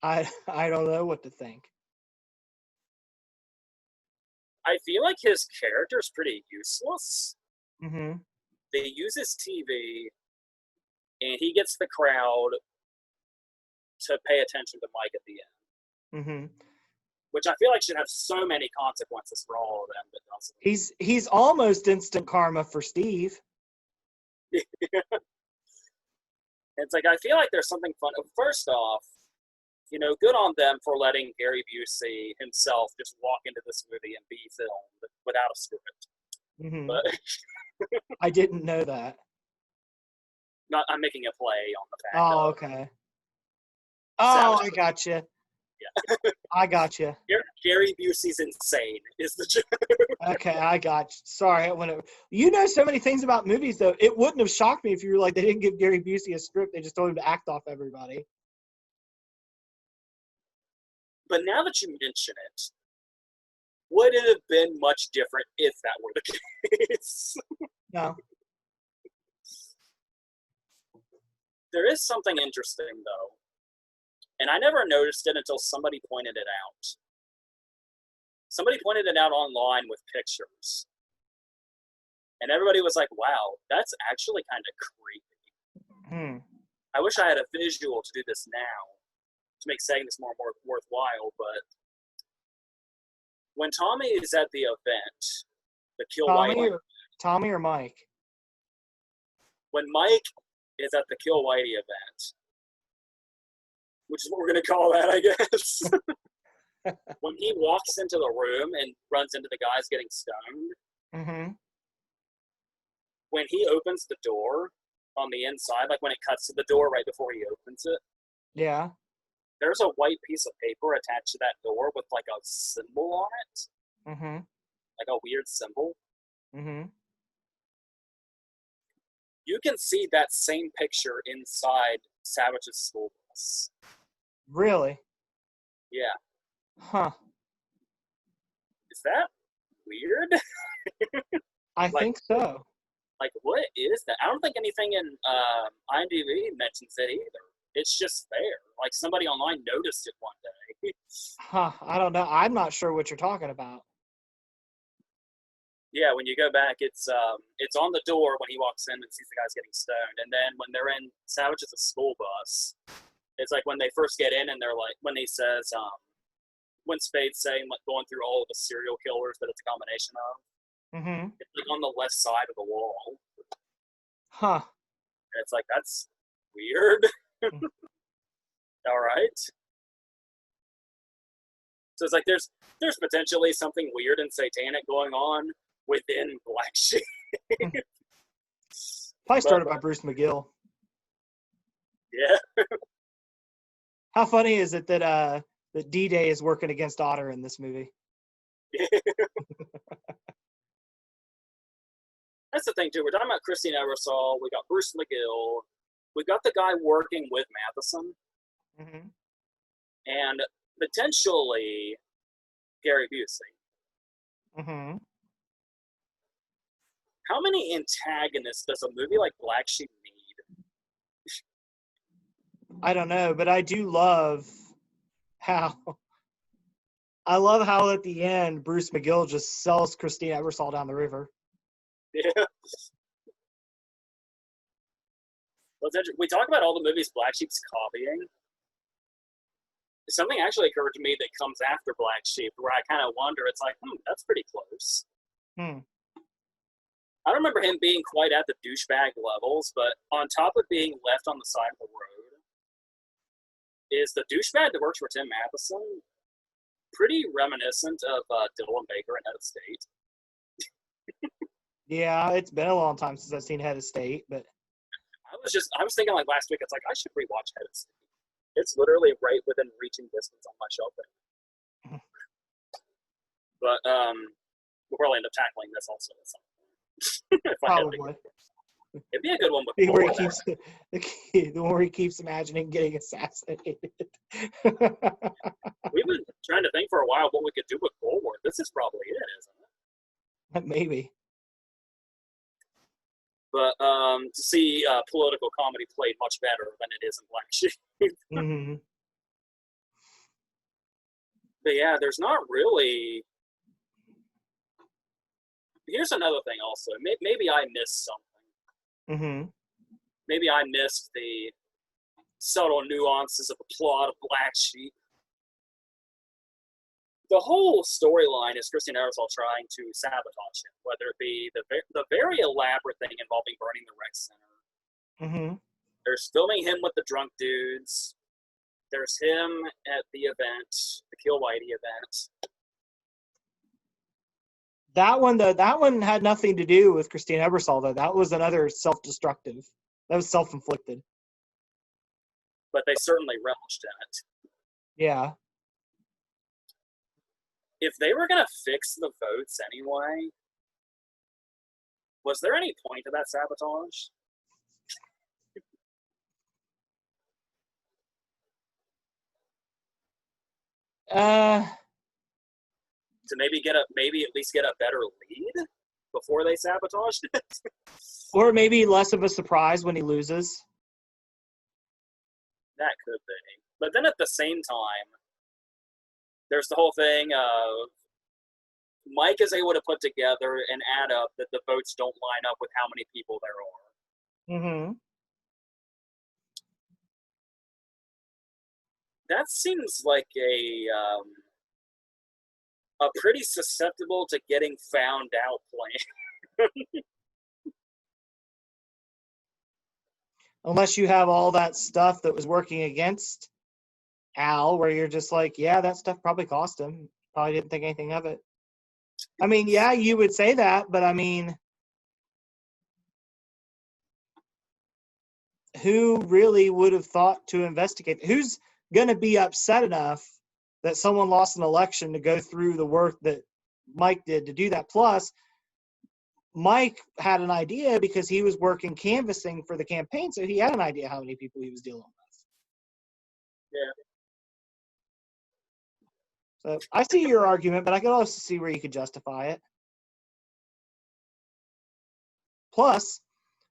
I don't know what to think. I feel like his character is pretty useless. Mm-hmm. They use his TV, and he gets the crowd to pay attention to Mike at the end, Mm-hmm. which I feel like should have so many consequences for all of them, but doesn't. He's almost instant karma for Steve. It's like I feel like there's something fun. First off, good on them for letting Gary Busey himself just walk into this movie and be filmed without a script. Mm-hmm. But I didn't know that. I'm making a play on the fact. Oh, okay. Oh, I got you. Yeah. I got you. Gary Busey's insane is the joke. Okay, I got you. Sorry. So many things about movies, though. It wouldn't have shocked me if you were like, they didn't give Gary Busey a script. They just told him to act off everybody. But now that you mention it, would it have been much different if that were the case? No. There is something interesting, though, and I never noticed it until somebody pointed it out. Somebody pointed it out online with pictures, and everybody was like, wow, that's actually kind of creepy. I wish I had a visual to do this now, to make saying this more worthwhile, but when Tommy is at the event, the Kill Whitey... Tommy or Mike? When Mike is at the Kill Whitey event, which is what we're going to call that, I guess. When he walks into the room and runs into the guys getting stoned, mm-hmm. When he opens the door on the inside, like when it cuts to the door right before he opens it, yeah, there's a white piece of paper attached to that door with like a symbol on it, mm-hmm. like a weird symbol. Mm-hmm. You can see that same picture inside Savage's school bus. Really? Yeah. Huh. Is that weird? I think so. Like, what is that? I don't think anything in IMDb mentions it either. It's just there. Like, somebody online noticed it one day. Huh. I don't know. I'm not sure what you're talking about. Yeah, when you go back, it's on the door when he walks in and sees the guys getting stoned. And then when they're in Savage's school bus, it's like when they first get in and they're like, when he says, when Spade's saying, like, going through all of the serial killers that it's a combination of, mm-hmm. it's like on the left side of the wall. Huh. And it's like, that's weird. All right. So it's like there's potentially something weird and satanic going on within Black Sheep. Probably started by Bruce McGill. Yeah. How funny is it that D-Day is working against Otter in this movie? That's the thing too. We're talking about Christine Ebersol. We got Bruce McGill. We got the guy working with Matheson, mm-hmm. and potentially Gary Busey. Mm-hmm. How many antagonists does a movie like Black Sheep need? I don't know, but I do love how at the end Bruce McGill just sells Christine Ebersol down the river. Yeah. We talk about all the movies Black Sheep's copying. Something actually occurred to me that comes after Black Sheep, where I kind of wonder. It's like, that's pretty close. I don't remember him being quite at the douchebag levels, but on top of being left on the side of the road, is the douchebag that works for Tim Matheson pretty reminiscent of Dylan Baker and Head of State. Yeah, it's been a long time since I've seen Head of State, but I was thinking like last week, it's like I should rewatch Head of State. It's literally right within reaching distance on my shelf right now. But we'll probably end up tackling this also at some point. Probably. It'd be a good one with the one where he keeps imagining getting assassinated. We've been trying to think for a while what we could do with Bulwark. This is probably it, isn't it? Maybe. But to see political comedy played much better than it is in Black Sheep. Mm-hmm. But yeah, there's not really. Here's another thing also. Maybe I missed something. Mm-hmm. Maybe I missed the subtle nuances of the plot of Black Sheep. The whole storyline is Christian Ebersol trying to sabotage him, whether it be the very elaborate thing involving burning the rec center. Mm-hmm. There's filming him with the drunk dudes. There's him at the event, the Kill Whitey event. That one had nothing to do with Christine Ebersol, though. That was another self-destructive. That was self-inflicted. But they certainly relished in it. Yeah. If they were going to fix the votes anyway, was there any point to that sabotage? To maybe at least get a better lead before they sabotaged it? Or maybe less of a surprise when he loses. That could be. But then at the same time, there's the whole thing of Mike is able to put together and add up that the votes don't line up with how many people there are. Mm-hmm. That seems like a pretty susceptible to getting found out plan. Unless you have all that stuff that was working against Al, where you're just like, yeah, that stuff probably cost him. Probably didn't think anything of it. I mean, yeah, you would say that, but I mean, who really would have thought to investigate? Who's going to be upset enough that someone lost an election to go through the work that Mike did to do that? Plus, Mike had an idea because he was working canvassing for the campaign, so he had an idea how many people he was dealing with. Yeah. So I see your argument, but I can also see where you could justify it. Plus,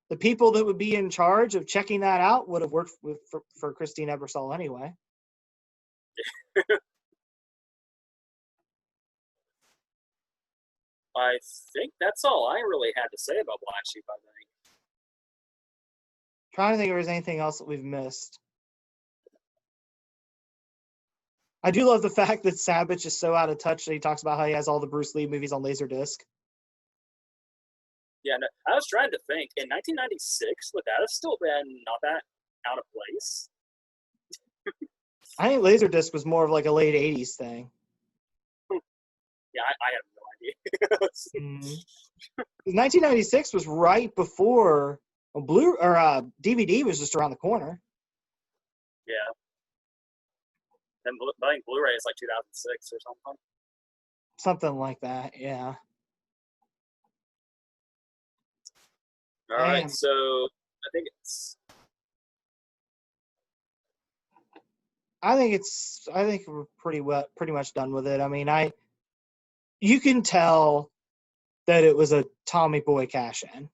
the people that would be in charge of checking that out would have worked for Christine Ebersol anyway. I think that's all I really had to say about Black Sheep, I think. Trying to think if there's anything else that we've missed. I do love the fact that Savage is so out of touch that he talks about how he has all the Bruce Lee movies on Laserdisc. Yeah, no, I was trying to think. In 1996, would that have still been not that out of place? I think Laserdisc was more of like a late 80s thing. Yeah, I have no idea. Mm-hmm. 1996 was right before DVD was just around the corner. Yeah. And I think Blu-ray is like 2006 or something. Something like that, yeah. All right, so I think we're pretty much done with it. I mean, you can tell that it was a Tommy Boy cash-in.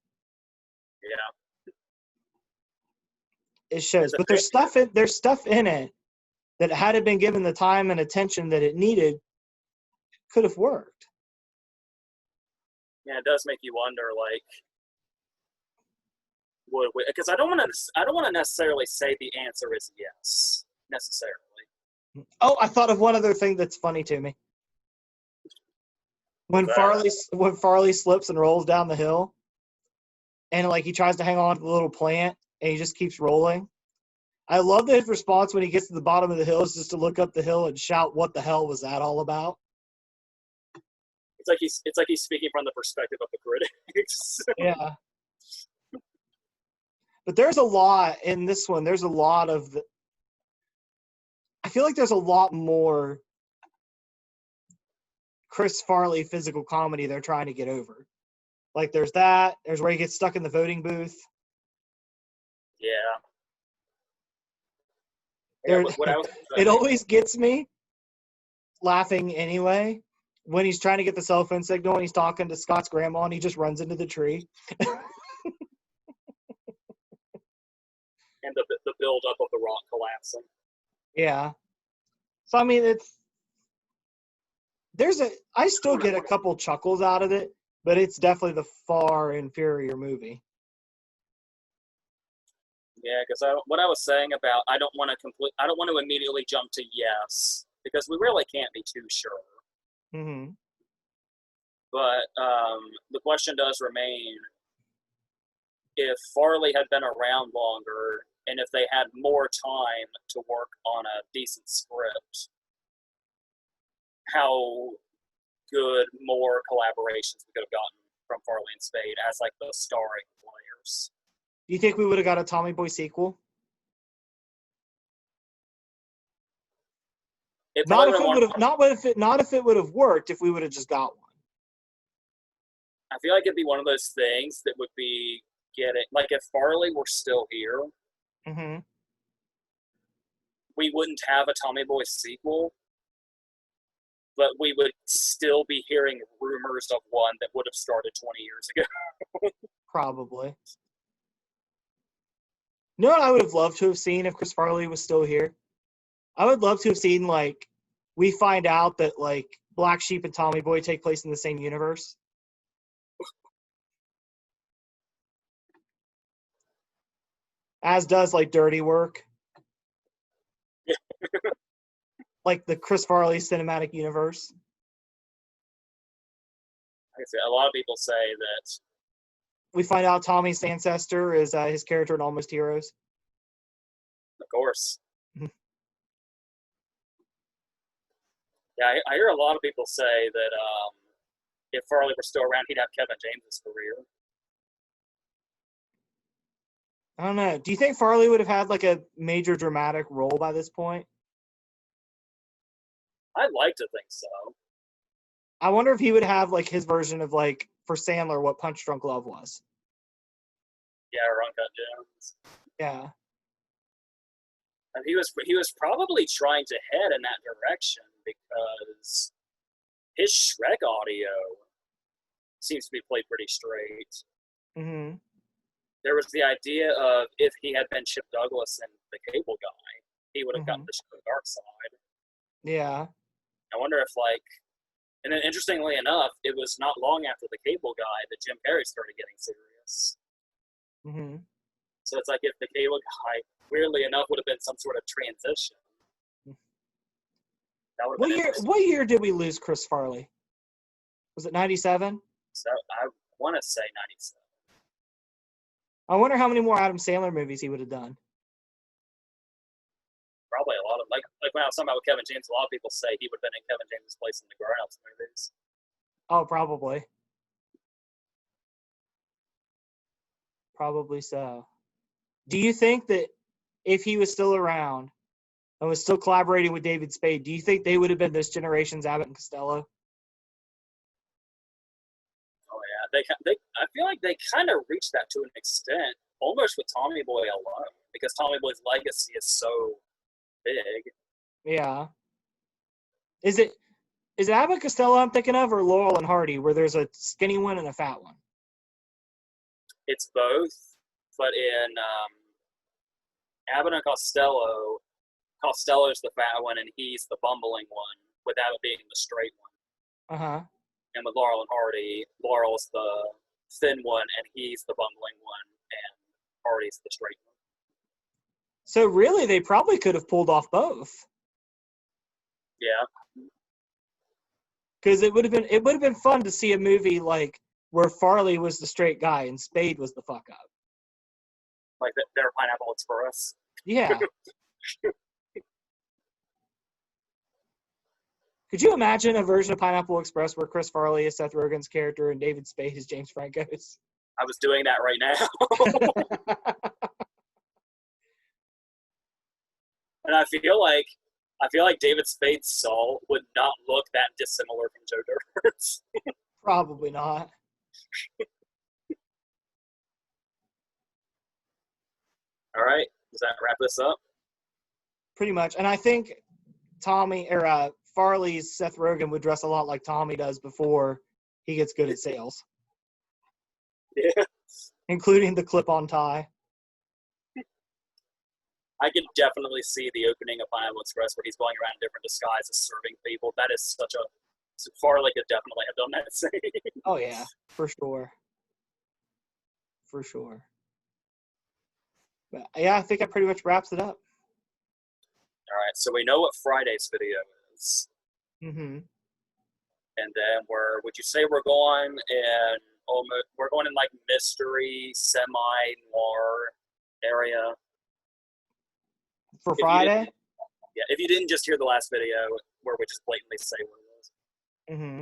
Yeah. It shows, but there's stuff in it that had it been given the time and attention that it needed, could have worked. Yeah, it does make you wonder, like, because I don't want to necessarily say the answer is yes necessarily. Oh, I thought of one other thing that's funny to me. When Farley slips and rolls down the hill, and like he tries to hang on to the little plant, and he just keeps rolling. I love that his response when he gets to the bottom of the hill is just to look up the hill and shout, "What the hell was that all about?" It's like he's speaking from the perspective of the critics. Yeah. But there's a lot in this one. There's a lot of I feel like there's a lot more Chris Farley physical comedy they're trying to get over. Like there's that. There's where he gets stuck in the voting booth. Yeah. It always gets me laughing anyway when he's trying to get the cell phone signal and he's talking to Scott's grandma and he just runs into the tree. And the buildup of the rock collapsing. Yeah. So I mean, I still get a couple chuckles out of it, but it's definitely the far inferior movie. Yeah, because what I was saying about I don't want to immediately jump to yes, because we really can't be too sure. Mm-hmm. But the question does remain: if Farley had been around longer, and if they had more time to work on a decent script, how good more collaborations we could have gotten from Farley and Spade as like the starring players. Do you think we would have got a Tommy Boy sequel? Not if it would have worked. If we would have just got one. I feel like it'd be one of those things that would be like if Farley were still here, mm-hmm. we wouldn't have a Tommy Boy sequel, but we would still be hearing rumors of one that would have started 20 years ago. Probably. You know what I would have loved to have seen if Chris Farley was still here? I would love to have seen, like, we find out that, like, Black Sheep and Tommy Boy take place in the same universe. As does, like, Dirty Work. Like the Chris Farley cinematic universe. Like I said, a lot of people say that we find out Tommy's ancestor is his character in Almost Heroes. Of course. Yeah, I hear a lot of people say that if Farley were still around, he'd have Kevin James' career. I don't know. Do you think Farley would have had like a major dramatic role by this point? I'd like to think so. I wonder if he would have like his version of like for Sandler what Punch Drunk Love was. Yeah, or Uncut Gems. Yeah. And he was probably trying to head in that direction because his Shrek audio seems to be played pretty straight. Mm-hmm. There was the idea of if he had been Chip Douglas and the Cable Guy, he would have gotten the dark side. Yeah. I wonder if and then interestingly enough, it was not long after the Cable Guy that Jim Carrey started getting serious. Mm-hmm. So it's like if the Cable Guy, weirdly enough, would have been some sort of transition. That would have been what year did we lose Chris Farley? Was it 97? So I want to say 97. I wonder how many more Adam Sandler movies he would have done. Probably a lot of like when I was talking about with Kevin James, a lot of people say he would have been in Kevin James' place in the Grown Ups movies. Oh, probably. Probably so. Do you think that if he was still around and was still collaborating with David Spade, do you think they would have been this generation's Abbott and Costello? Oh yeah, I feel like they kind of reached that to an extent, almost with Tommy Boy alone, because Tommy Boy's legacy is so big. Yeah. Is it Abbott and Costello I'm thinking of, or Laurel and Hardy, where there's a skinny one and a fat one? It's both, but in Abbott and Costello, Costello's the fat one and he's the bumbling one, with Abbott being the straight one. Uh-huh. And with Laurel and Hardy, Laurel's the thin one and he's the bumbling one, and Hardy's the straight one. So really, they probably could have pulled off both. Yeah. Because it would have been fun to see a movie like where Farley was the straight guy and Spade was the fuck up. Like their Pineapple Express. Yeah. Could you imagine a version of Pineapple Express where Chris Farley is Seth Rogen's character and David Spade is James Franco's? I was doing that right now. And I feel like David Spade's Saul would not look that dissimilar from Joe Dirt's. Probably not. All right, does that wrap this up? Pretty much. And I think Farley's Seth Rogen would dress a lot like Tommy does before he gets good at sales, Yeah. including the clip-on tie. I could definitely see the opening of Pineapple Express where he's going around in different disguises serving people. That is such a Farley could definitely have done that scene. Oh yeah, for sure. For sure. But yeah, I think that pretty much wraps it up. All right, so we know what Friday's video is, Mm-hmm. and then would you say we're going in almost we're going in like mystery, semi-noir area? For If you Friday? didn't- Yeah, if you didn't just hear the last video where we just blatantly say what it is. Mm-hmm.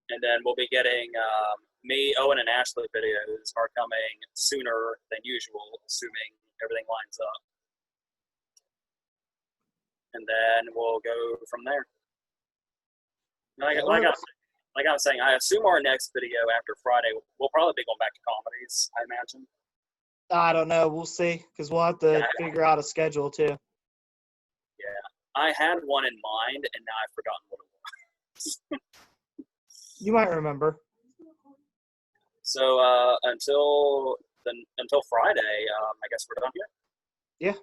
And then we'll be getting me, Owen, and Ashley videos are coming sooner than usual, assuming everything lines up. And then we'll go from there. Like I was saying, I assume our next video after Friday, we'll probably be going back to comedies, I imagine. I don't know. We'll see, because we'll have to figure out a schedule too. Yeah, I had one in mind, and now I've forgotten what it was. You might remember. So until Friday, I guess we're done here. Yeah.